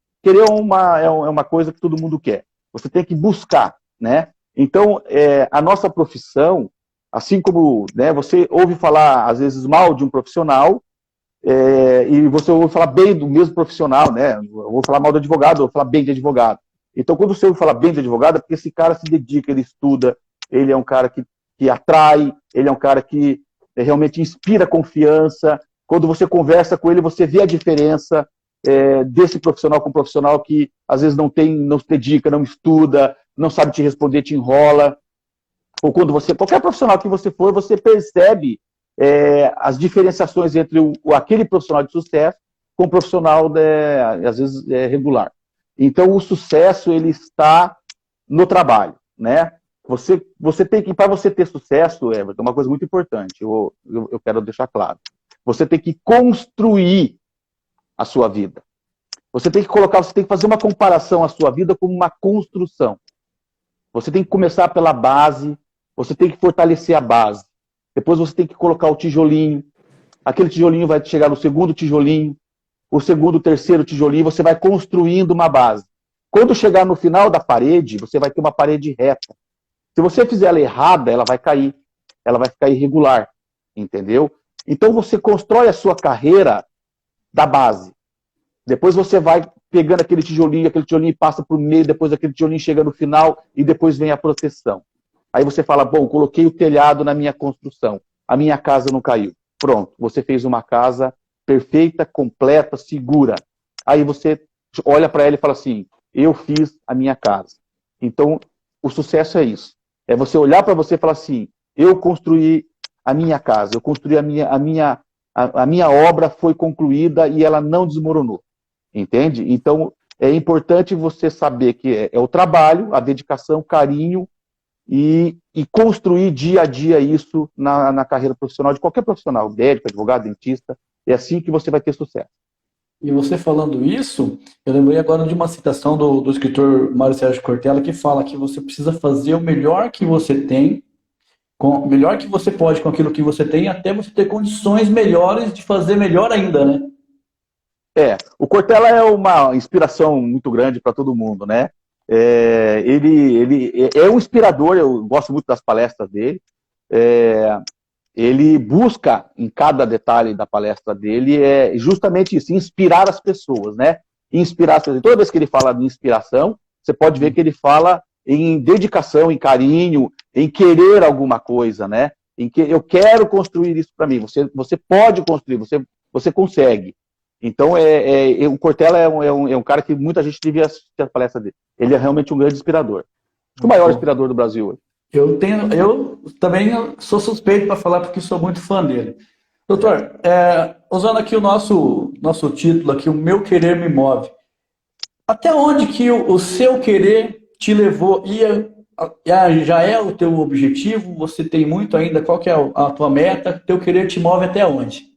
é uma coisa que todo mundo quer. Você tem que buscar, né? Então, a nossa profissão, assim como, né, você ouve falar, às vezes, mal de um profissional, e você ouve falar bem do mesmo profissional, né? Eu vou falar mal do advogado, eu vou falar bem de advogado. Então, quando você ouve falar bem de advogado, é porque esse cara se dedica, ele estuda, ele é um cara que atrai, ele é um cara que realmente inspira confiança. Quando você conversa com ele, você vê a diferença desse profissional com um profissional que às vezes não se dedica, não estuda, não sabe te responder, te enrola. Ou quando qualquer profissional que você for, você percebe as diferenciações entre aquele profissional de sucesso com o profissional, às vezes, regular. Então, o sucesso, ele está no trabalho, né? Você tem que, para você ter sucesso, Everton, uma coisa muito importante, eu quero deixar claro. Você tem que construir a sua vida. Você tem que fazer uma comparação à sua vida como uma construção. Você tem que começar pela base, você tem que fortalecer a base. Depois você tem que colocar o tijolinho. Aquele tijolinho vai chegar no segundo tijolinho, o segundo, terceiro tijolinho, você vai construindo uma base. Quando chegar no final da parede, você vai ter uma parede reta. Se você fizer ela errada, ela vai cair. Ela vai ficar irregular. Entendeu? Então você constrói a sua carreira da base. Depois você vai pegando aquele tijolinho passa por meio, depois aquele tijolinho chega no final e depois vem a proteção. Aí você fala, bom, coloquei o telhado na minha construção, a minha casa não caiu. Pronto, você fez uma casa perfeita, completa, segura. Aí você olha para ela e fala assim, eu fiz a minha casa. Então, o sucesso é isso. É você olhar para você e falar assim, eu construí a minha casa, eu construí a minha obra foi concluída e ela não desmoronou. Entende? Então, é importante você saber que é o trabalho, a dedicação, carinho e construir dia a dia isso na carreira profissional de qualquer profissional, médico, advogado, dentista. É assim que você vai ter sucesso. E você falando isso, eu lembrei agora de uma citação do escritor Mário Sérgio Cortella, que fala que você precisa fazer o melhor que você tem, o melhor que você pode com aquilo que você tem, até você ter condições melhores de fazer melhor ainda, né? O Cortella é uma inspiração muito grande para todo mundo, né? Ele é um inspirador, eu gosto muito das palestras dele. Ele busca, em cada detalhe da palestra dele, justamente isso, inspirar as pessoas, né? Inspirar as pessoas. Toda vez que ele fala de inspiração, você pode ver que ele fala em dedicação, em carinho, em querer alguma coisa, né? Em que eu quero construir isso para mim. Você pode construir, você consegue. Então, o Cortella é um cara que muita gente devia assistir a palestra dele. Ele é realmente um grande inspirador. O maior inspirador do Brasil hoje. Eu também sou suspeito para falar porque sou muito fã dele. Doutor, usando aqui o nosso título aqui, o Meu Querer Me Move. Até onde que o seu querer te levou? Já é o teu objetivo? Você tem muito ainda? Qual que é a tua meta? Teu querer te move até onde?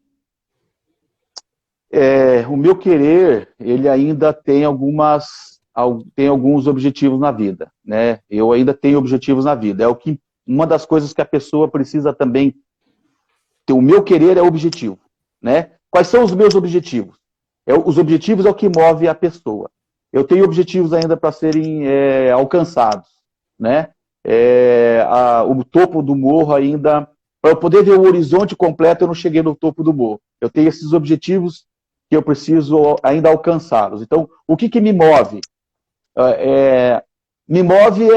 O meu querer, ele ainda tem alguns objetivos na vida, né? Eu ainda tenho objetivos na vida. Uma das coisas que a pessoa precisa também ter. O meu querer é objetivo, né? Quais são os meus objetivos? Os objetivos é o que move a pessoa. Eu tenho objetivos ainda para serem alcançados, né? O topo do morro ainda, para eu poder ver o horizonte completo, eu não cheguei no topo do morro. Eu tenho esses objetivos que eu preciso ainda alcançá-los. Então, o que me move? Me move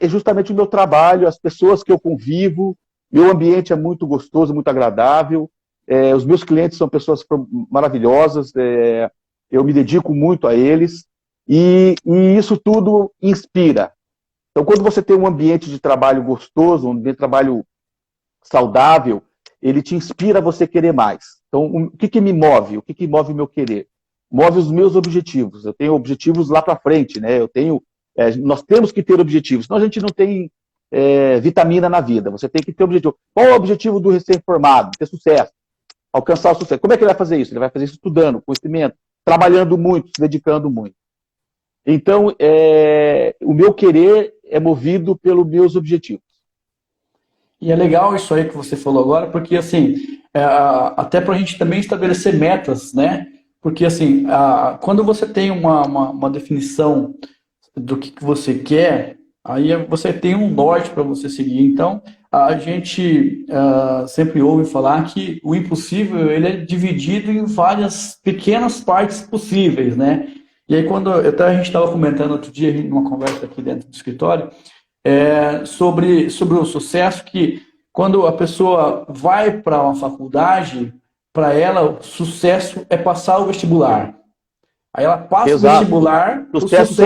justamente o meu trabalho, as pessoas que eu convivo, meu ambiente é muito gostoso, muito agradável, os meus clientes são pessoas maravilhosas, eu me dedico muito a eles, e isso tudo inspira. Então, quando você tem um ambiente de trabalho gostoso, um ambiente de trabalho saudável, ele te inspira a você querer mais. Então, o que me move? O que move o meu querer? Move os meus objetivos. Eu tenho objetivos lá para frente, né? Nós temos que ter objetivos, senão a gente não tem vitamina na vida. Você tem que ter objetivo. Qual é o objetivo do recém-formado? Ter sucesso. Alcançar o sucesso. Como é que ele vai fazer isso? Ele vai fazer isso estudando, conhecimento, trabalhando muito, se dedicando muito. Então, o meu querer é movido pelos meus objetivos. E é legal isso aí que você falou agora, porque assim, até para a gente também estabelecer metas, né? Porque assim, quando você tem uma definição do que você quer, aí você tem um norte para você seguir. Então, a gente sempre ouve falar que o impossível ele é dividido em várias pequenas partes possíveis, né? E aí, até a gente estava comentando outro dia, numa conversa aqui dentro do escritório, sobre o sucesso, que quando a pessoa vai para uma faculdade, para ela, o sucesso é passar o vestibular. Aí ela passa o vestibular, o sucesso se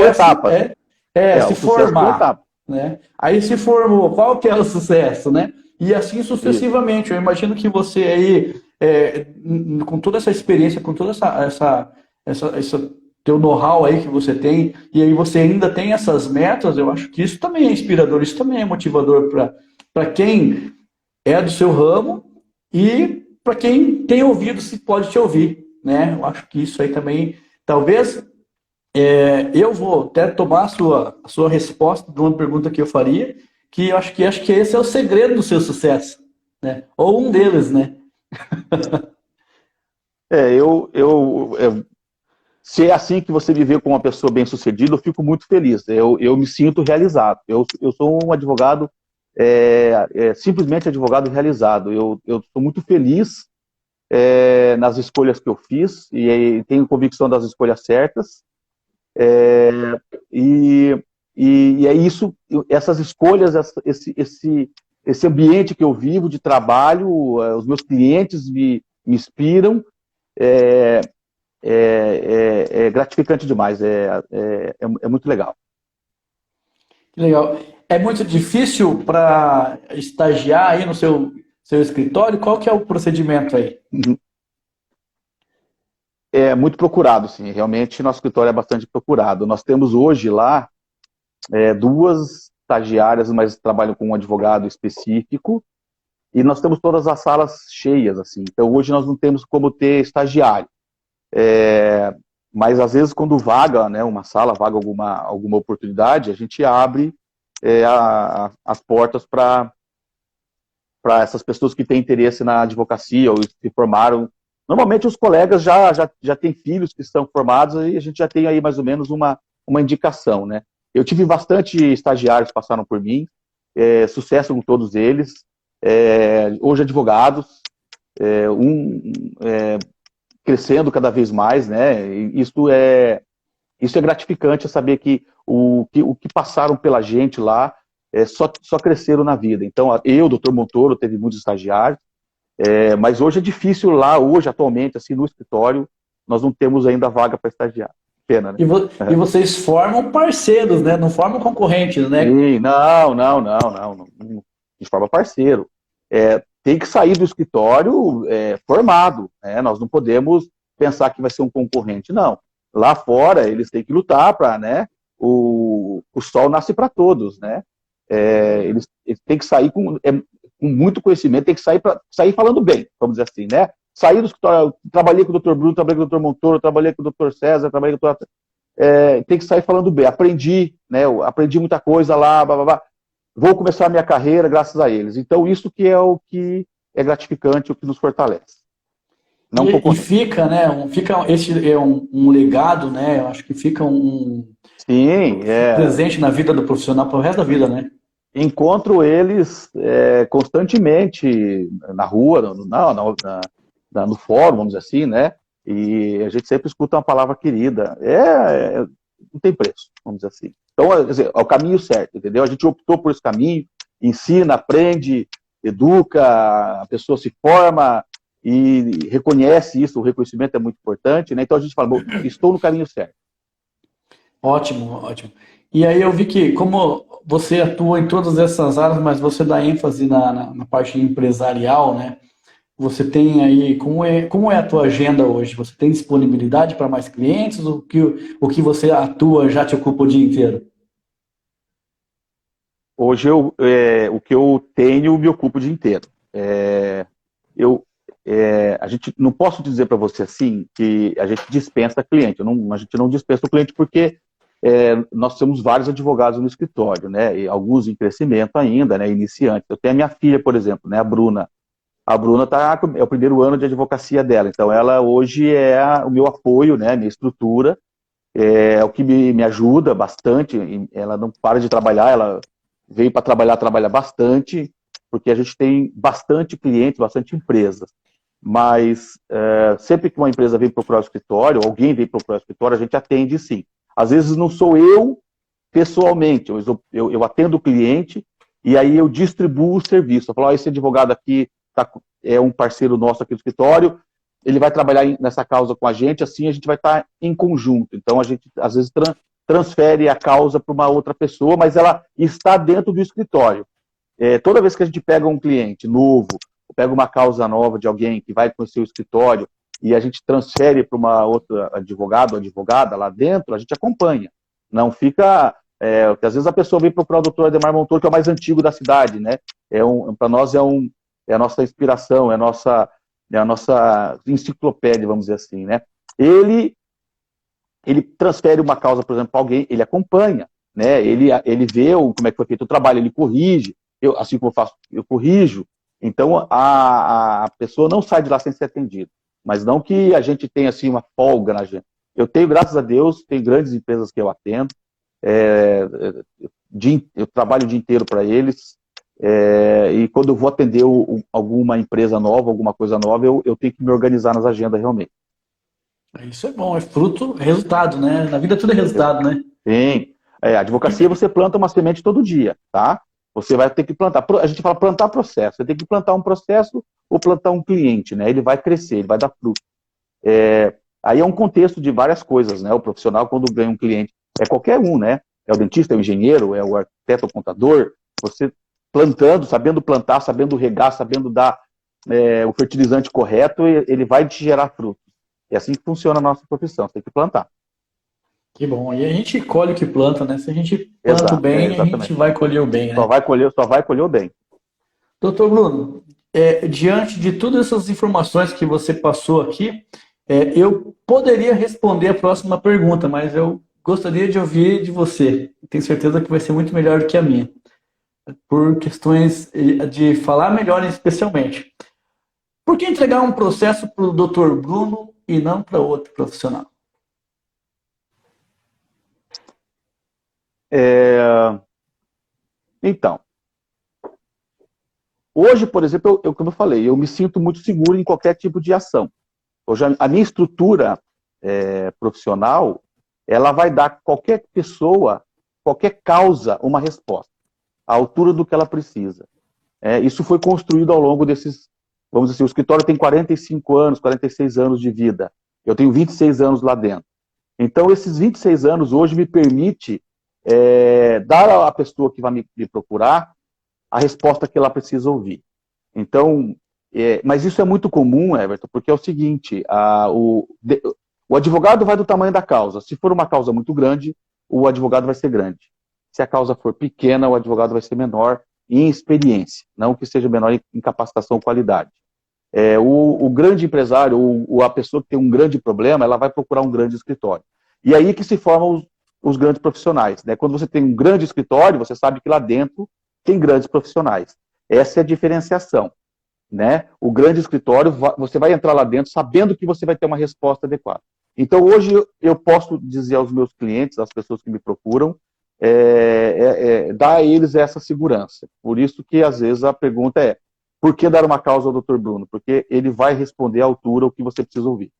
formar. Né? Aí se formou, qual que é o sucesso, né? E assim Isso. sucessivamente. Eu imagino que você aí, com toda essa experiência, com toda essa teu know-how aí que você tem, e aí você ainda tem essas metas, eu acho que isso também é inspirador, isso também é motivador para quem é do seu ramo e para quem tem ouvido, se pode te ouvir, né? Eu acho que isso aí também, talvez, eu vou até tomar a sua resposta de uma pergunta que eu faria, que eu acho que esse é o segredo do seu sucesso, né? Ou um deles, né? É, se é assim que você me vê como uma pessoa bem-sucedida, eu fico muito feliz. Eu me sinto realizado. Eu sou um advogado, simplesmente advogado realizado. Eu sou muito feliz nas escolhas que eu fiz e tenho convicção das escolhas certas. É, e, e é isso, essas escolhas, esse ambiente que eu vivo de trabalho, os meus clientes me inspiram. É, é gratificante demais, é muito legal. Que legal. É muito difícil para estagiar aí no seu escritório? Qual que é o procedimento aí? É muito procurado, sim. Realmente, nosso escritório é bastante procurado. Nós temos hoje lá duas estagiárias, mas trabalham com um advogado específico, e nós temos todas as salas cheias, assim. Então, hoje nós não temos como ter estagiário. Mas, às vezes, quando vaga, né, uma sala, vaga alguma oportunidade, a gente abre as portas para essas pessoas que têm interesse na advocacia ou se formaram. Normalmente os colegas já têm filhos que estão formados e a gente já tem aí mais ou menos uma indicação, né? Eu tive bastante estagiários que passaram por mim, sucesso com todos eles, hoje advogados, um crescendo cada vez mais, né? E isso é gratificante, saber que o que passaram pela gente lá só cresceram na vida. Então, eu, doutor Montoro, teve muitos estagiários, mas hoje é difícil lá, hoje, atualmente, assim, no escritório, nós não temos ainda vaga para estagiário. Pena, né? E vocês formam parceiros, né? Não formam concorrentes, né? Sim, não, de forma parceiro. Tem que sair do escritório formado, né? Nós não podemos pensar que vai ser um concorrente, não. Lá fora, eles têm que lutar para, né? O sol nasce para todos, né? Eles têm que sair com muito conhecimento, tem que sair falando bem, vamos dizer assim, né? Sair do escritório, trabalhei com o Dr. Bruno, trabalhei com o Dr. Montoro, trabalhei com o Dr. César, trabalhei com o Dr. Tem que sair falando bem. Aprendi, né? Eu aprendi muita coisa lá, blá, blá, blá. Vou começar a minha carreira graças a eles. Então, isso que é o que é gratificante, o que nos fortalece. Não E concorrente. fica, né? Esse é um legado, né? Eu acho que fica Sim, presente na vida do profissional para o resto da vida, né? encontro eles constantemente na rua, no fórum, vamos dizer assim, né? E a gente sempre escuta uma palavra querida. Não tem preço, vamos dizer assim. Então, quer dizer, é o caminho certo, entendeu? A gente optou por esse caminho, ensina, aprende, educa, a pessoa se forma e reconhece isso, o reconhecimento é muito importante, né? Então a gente fala, bom, estou no caminho certo. Ótimo, ótimo. E aí eu vi que, como você atua em todas essas áreas, mas você dá ênfase na parte empresarial, né? Você tem aí, como é a tua agenda hoje? Você tem disponibilidade para mais clientes? O que você atua já te ocupa o dia inteiro? Hoje o que eu tenho me ocupa o dia inteiro. Eu, a gente não posso dizer para você assim que a gente dispensa cliente. A gente não dispensa o cliente porque nós temos vários advogados no escritório, né? E alguns em crescimento ainda, né? Iniciantes. Eu tenho a minha filha, por exemplo, né? A Bruna. A Bruna é o primeiro ano de advocacia dela. Então ela hoje é o meu apoio, né? Minha estrutura. É o que me ajuda bastante. Ela não para de trabalhar, ela veio para trabalhar bastante, porque a gente tem bastante cliente, bastante empresas. Mas sempre que uma empresa vem procurar o escritório, alguém vem procurar o escritório, a gente atende sim. Às vezes não sou eu pessoalmente, eu atendo o cliente e aí eu distribuo o serviço. Eu falo, esse advogado aqui é um parceiro nosso aqui do escritório, ele vai trabalhar nessa causa com a gente, assim a gente vai estar em conjunto. Então a gente às vezes transfere a causa para uma outra pessoa, mas ela está dentro do escritório. toda vez que a gente pega um cliente novo, ou pega uma causa nova de alguém que vai conhecer o escritório e a gente transfere para uma outra advogado ou advogada lá dentro, a gente acompanha. Não fica... porque às vezes a pessoa vem procurar o doutor Ademar Montour, que é o mais antigo da cidade, né? Para nós é a nossa inspiração, é a nossa enciclopédia, vamos dizer assim, né? Ele transfere uma causa, por exemplo, para alguém, ele acompanha, né? Ele vê como é que foi feito o trabalho, ele corrige, assim como eu faço, eu corrijo. Então, a pessoa não sai de lá sem ser atendida. Mas não que a gente tenha, assim, uma folga na gente. Eu tenho, graças a Deus, tem grandes empresas que eu atendo, eu trabalho o dia inteiro para eles, e quando eu vou atender alguma empresa nova, alguma coisa nova, eu tenho que me organizar nas agendas realmente. Isso é bom, é fruto, resultado, né? Na vida tudo é resultado, né? Sim. Advocacia você planta uma semente todo dia, tá? Você vai ter que plantar. A gente fala plantar processo. Você tem que plantar um processo ou plantar um cliente, né? Ele vai crescer, ele vai dar fruto. Aí é um contexto de várias coisas, né? O profissional, quando ganha um cliente, é qualquer um, né? É o dentista, é o engenheiro, é o arquiteto, o contador. Você plantando, sabendo plantar, sabendo regar, sabendo dar o fertilizante correto, ele vai te gerar frutos. É assim que funciona a nossa profissão, você tem que plantar. Que bom. E a gente colhe o que planta, né? Se a gente planta o bem, a gente vai colher o bem, né? Só vai colher o bem. Doutor Bruno, diante de todas essas informações que você passou aqui, eu poderia responder a próxima pergunta, mas eu gostaria de ouvir de você. Tenho certeza que vai ser muito melhor do que a minha, por questões de falar melhor especialmente. Por que entregar um processo para o doutor Bruno e não para outro profissional? Então, hoje, por exemplo, como eu falei, eu me sinto muito seguro em qualquer tipo de ação. Hoje, a minha estrutura profissional, ela vai dar qualquer pessoa, qualquer causa, uma resposta, à altura do que ela precisa. Isso foi construído ao longo desses, vamos dizer assim, o escritório tem 45 anos, 46 anos de vida. Eu tenho 26 anos lá dentro. Então, esses 26 anos hoje me permite dar à pessoa que vai me procurar a resposta que ela precisa ouvir. Então, mas isso é muito comum, Everton, porque é o seguinte, o advogado vai do tamanho da causa. Se for uma causa muito grande, o advogado vai ser grande. Se a causa for pequena, o advogado vai ser menor em experiência, não que seja menor em capacitação ou qualidade. O grande empresário, ou a pessoa que tem um grande problema, ela vai procurar um grande escritório. E aí que se formam os grandes profissionais, né? Quando você tem um grande escritório, você sabe que lá dentro tem grandes profissionais. Essa é a diferenciação, né? O grande escritório, você vai entrar lá dentro sabendo que você vai ter uma resposta adequada. Então, hoje, eu posso dizer aos meus clientes, às pessoas que me procuram, dar a eles essa segurança. Por isso que, às vezes, a pergunta é: por que dar uma causa ao Dr. Bruno? Porque ele vai responder à altura o que você precisa ouvir.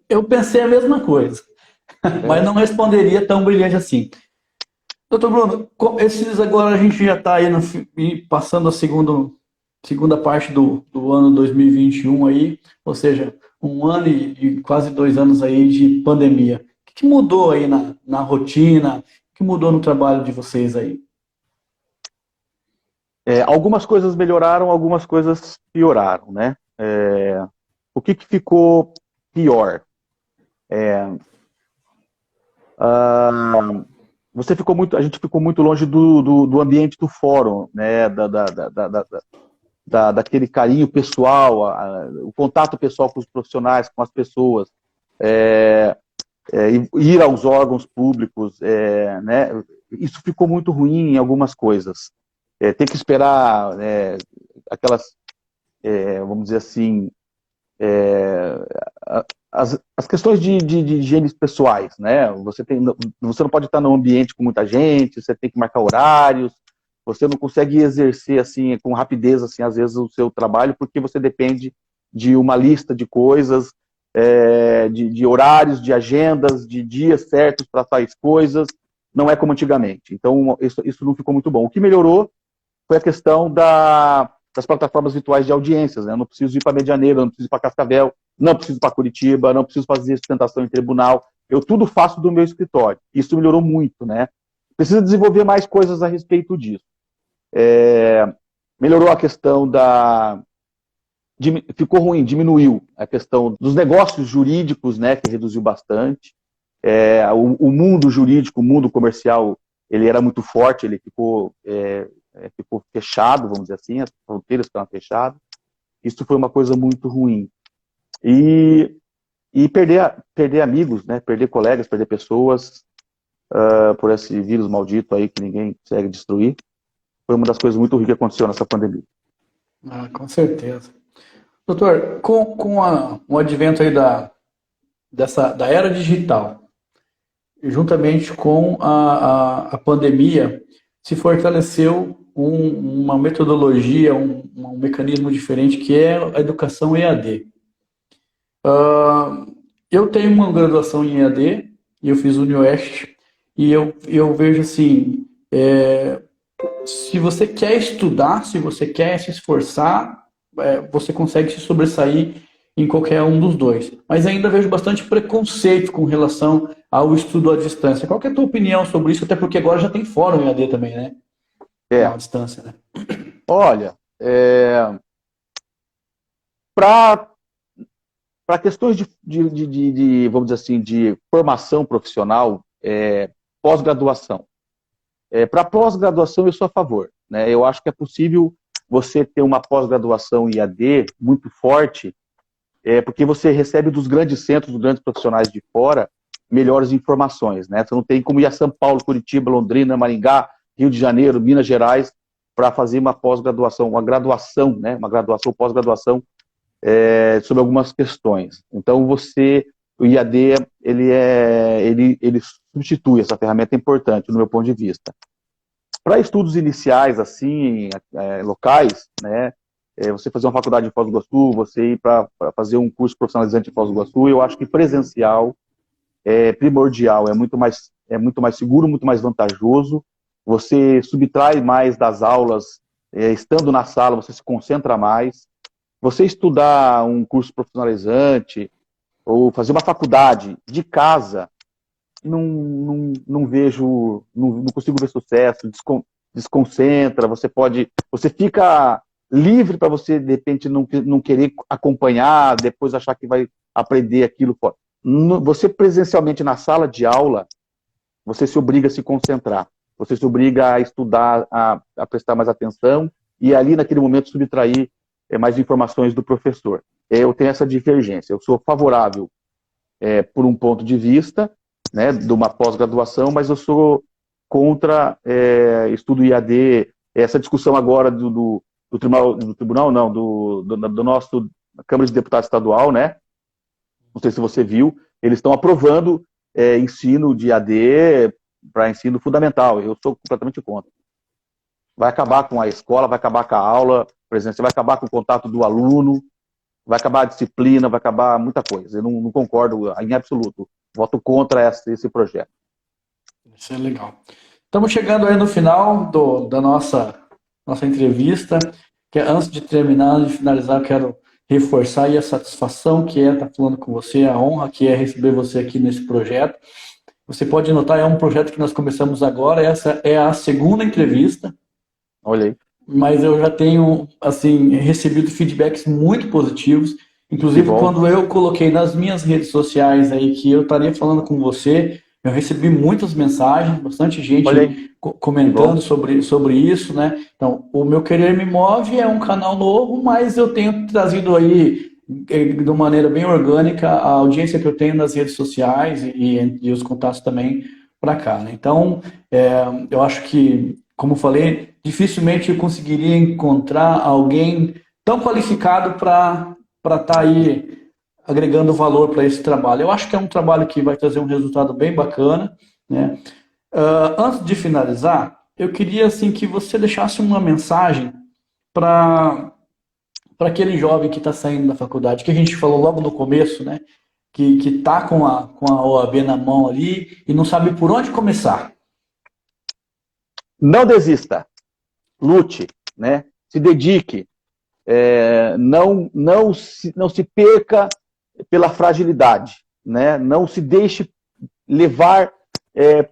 Eu pensei a mesma coisa, mas não responderia tão brilhante assim. Doutor Bruno, agora a gente já está aí passando a segunda parte do ano 2021 aí, ou seja, um ano e quase 2 anos aí de pandemia. O que mudou aí na rotina? O que mudou no trabalho de vocês aí? Algumas coisas melhoraram, algumas coisas pioraram, né? O que ficou pior? A gente ficou muito longe do ambiente do fórum, né? Daquele carinho pessoal, o contato pessoal com os profissionais, com as pessoas, ir aos órgãos públicos, né? Isso ficou muito ruim em algumas coisas. Ter que esperar aquelas, vamos dizer assim, as questões de higiene pessoais, né? Você não pode estar num ambiente com muita gente, você tem que marcar horários, você não consegue exercer assim com rapidez, assim, às vezes, o seu trabalho, porque você depende de uma lista de coisas, de horários, de agendas, de dias certos para tais coisas. Não é como antigamente. Então, isso não ficou muito bom. O que melhorou foi a questão das plataformas virtuais de audiências, né? Eu não preciso ir para Medianeira, não preciso ir para Cascavel, não preciso ir para Curitiba, não preciso fazer sustentação em tribunal. Eu tudo faço do meu escritório. Isso melhorou muito, né? Precisa desenvolver mais coisas a respeito disso. Melhorou a questão ficou ruim, diminuiu a questão dos negócios jurídicos, né, que reduziu bastante. O mundo jurídico, o mundo comercial, ele era muito forte, ele ficou fechado, vamos dizer assim, as fronteiras ficaram fechadas. Isso foi uma coisa muito ruim. E perder amigos, né, perder colegas, perder pessoas por esse vírus maldito aí que ninguém consegue destruir, foi uma das coisas muito ruins que aconteceu nessa pandemia. Com certeza. Doutor, com o advento aí da era digital, juntamente com a pandemia, se fortaleceu uma metodologia, um mecanismo diferente, que é a educação EAD. Eu tenho uma graduação em EAD, e eu fiz UniOeste, e eu vejo assim, se você quer estudar, se você quer se esforçar, você consegue se sobressair em qualquer um dos dois. Mas ainda vejo bastante preconceito com relação ao estudo à distância. Qual que é a tua opinião sobre isso? Até porque agora já tem fórum EAD também, né? À distância, né? Olha, para questões vamos dizer assim, de formação profissional, pós-graduação. Para pós-graduação, eu sou a favor, né? Eu acho que é possível você ter uma pós-graduação IAD muito forte, porque você recebe dos grandes centros, dos grandes profissionais de fora, melhores informações, né? Você não tem como ir a São Paulo, Curitiba, Londrina, Maringá, Rio de Janeiro, Minas Gerais, para fazer uma pós-graduação, uma graduação, né? Uma graduação, pós-graduação, sobre algumas questões. Então, o IAD, ele substitui essa ferramenta importante, no meu ponto de vista. Para estudos iniciais, assim, locais, né, você fazer uma faculdade em Foz do Iguaçu, você ir para fazer um curso profissionalizante em Foz do Iguaçu, eu acho que presencial é primordial, é muito mais seguro, muito mais vantajoso, você subtrai mais das aulas, estando na sala, você se concentra mais. Você estudar um curso profissionalizante ou fazer uma faculdade de casa, não vejo, não consigo ver sucesso, desconcentra, você fica livre para você, de repente, não querer acompanhar, depois achar que vai aprender aquilo fora. Você presencialmente na sala de aula, você se obriga a se concentrar, você se obriga a estudar, a prestar mais atenção e ali naquele momento subtrair mais informações do professor. Eu tenho essa divergência, eu sou favorável por um ponto de vista, né, de uma pós-graduação, mas eu sou contra estudo IAD, essa discussão agora do tribunal não, do nosso Câmara de Deputados Estadual, né, não sei se você viu, eles estão aprovando ensino de IAD para ensino fundamental, eu sou completamente contra. Vai acabar com a escola, vai acabar com a aula presencial, vai acabar com o contato do aluno, vai acabar a disciplina, vai acabar muita coisa. Eu não concordo em absoluto. Voto contra esse projeto. Isso é legal. Estamos chegando aí no final da nossa entrevista. Que antes de terminar, de finalizar, eu quero reforçar aí a satisfação que estar falando com você, a honra que é receber você aqui nesse projeto. Você pode notar, é um projeto que nós começamos agora, essa é a segunda entrevista. Olha aí. Mas eu já tenho, assim, recebido feedbacks muito positivos. Inclusive, quando eu coloquei nas minhas redes sociais aí que eu estaria falando com você, eu recebi muitas mensagens, bastante gente comentando sobre isso, né? Então, o Meu Querer Me Move é um canal novo, mas eu tenho trazido aí, de uma maneira bem orgânica, a audiência que eu tenho nas redes sociais e os contatos também para cá, né? Então, eu acho que, como falei, dificilmente eu conseguiria encontrar alguém tão qualificado para estar aí agregando valor para esse trabalho. Eu acho que é um trabalho que vai trazer um resultado bem bacana, né? Antes de finalizar, eu queria assim que você deixasse uma mensagem para aquele jovem que está saindo da faculdade, que a gente falou logo no começo, né? Que está com a OAB na mão ali e não sabe por onde começar. Não desista. Lute, né? Se dedique, não se perca pela fragilidade, né? Não se deixe levar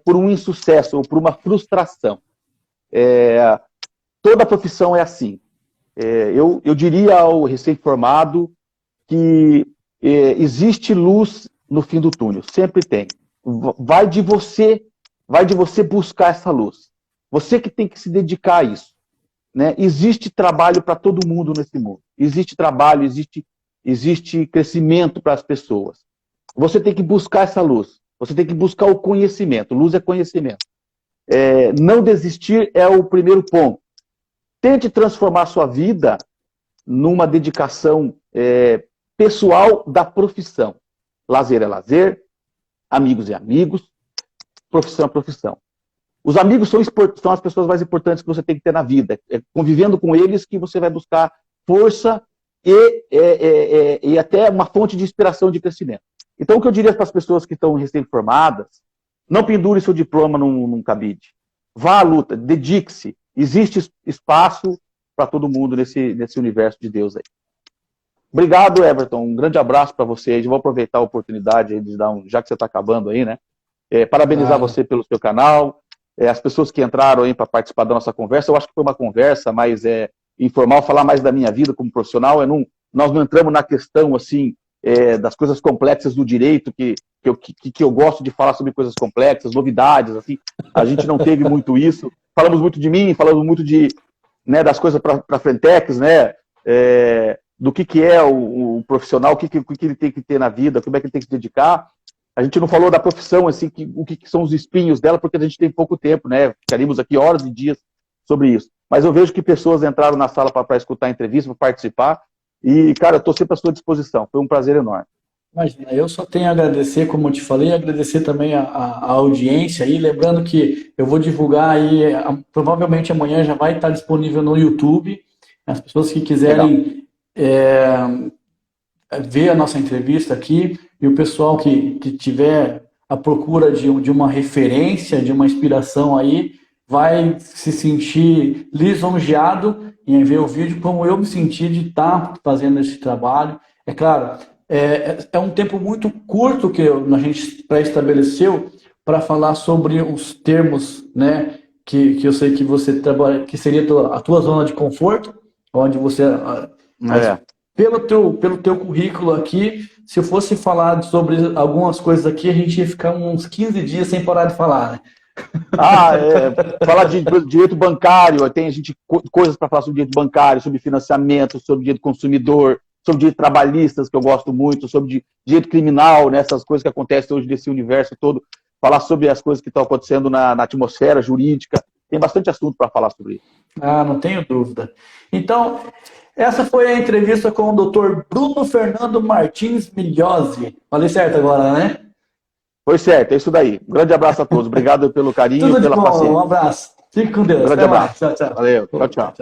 por um insucesso ou por uma frustração. toda profissão é assim. Eu diria ao recém-formado que existe luz no fim do túnel, sempre tem. Vai de você buscar essa luz. Você que tem que se dedicar a isso. Né? Existe trabalho para todo mundo nesse mundo. Existe trabalho, existe crescimento para as pessoas. Você tem que buscar essa luz. Você tem que buscar o conhecimento. Luz é conhecimento. Não desistir é o primeiro ponto. Tente transformar sua vida numa dedicação pessoal da profissão. Lazer é lazer, amigos é amigos, profissão é profissão. Os amigos são as pessoas mais importantes que você tem que ter na vida. É convivendo com eles que você vai buscar força e até uma fonte de inspiração de crescimento. Então, o que eu diria para as pessoas que estão recém-formadas, não pendure seu diploma num cabide. Vá à luta, dedique-se. Existe espaço para todo mundo nesse universo de Deus aí. Obrigado, Everton. Um grande abraço para você. Eu vou aproveitar a oportunidade aí de dar já que você está acabando aí, né? Parabenizar você pelo seu canal. As pessoas que entraram aí para participar da nossa conversa, eu acho que foi uma conversa mais informal, falar mais da minha vida como profissional. Nós não entramos na questão assim das coisas complexas do direito, que eu gosto de falar sobre coisas complexas, novidades, assim. A gente não teve muito isso. Falamos muito de mim, falamos muito das coisas para Frentex, né? Do que é o profissional, o que ele tem que ter na vida, como é que ele tem que se dedicar. A gente não falou da profissão, assim, o que são os espinhos dela, porque a gente tem pouco tempo, né? Ficaríamos aqui horas e dias sobre isso. Mas eu vejo que pessoas entraram na sala para escutar a entrevista, para participar, e, cara, eu estou sempre à sua disposição. Foi um prazer enorme. Imagina, eu só tenho a agradecer, como eu te falei, agradecer também a audiência aí, lembrando que eu vou divulgar aí, provavelmente amanhã já vai estar disponível no YouTube, as pessoas que quiserem ver a nossa entrevista aqui, e o pessoal que tiver à procura de uma referência, de uma inspiração aí, vai se sentir lisonjeado em ver o vídeo, como eu me senti de estar fazendo esse trabalho. É claro, é um tempo muito curto que a gente pré-estabeleceu para falar sobre os termos, né, que eu sei que você trabalha, que seria a tua zona de conforto, onde você... Pelo teu currículo aqui, se eu fosse falar sobre algumas coisas aqui, a gente ia ficar uns 15 dias sem parar de falar, né? Falar de direito bancário, tem coisas para falar sobre direito bancário, sobre financiamento, sobre direito consumidor, sobre direito trabalhistas, que eu gosto muito, sobre direito criminal, né, essas coisas que acontecem hoje nesse universo todo, falar sobre as coisas que estão acontecendo na atmosfera jurídica, tem bastante assunto para falar sobre isso. Não tenho dúvida. Então, essa foi a entrevista com o Dr. Bruno Fernando Martins Migliozzi. Falei certo agora, né? Foi certo, é isso daí. Um grande abraço a todos. Obrigado pelo carinho e pela paciência. Um abraço. Fique com Deus. Um grande abraço. Tchau, tchau. Valeu. Tchau, tchau.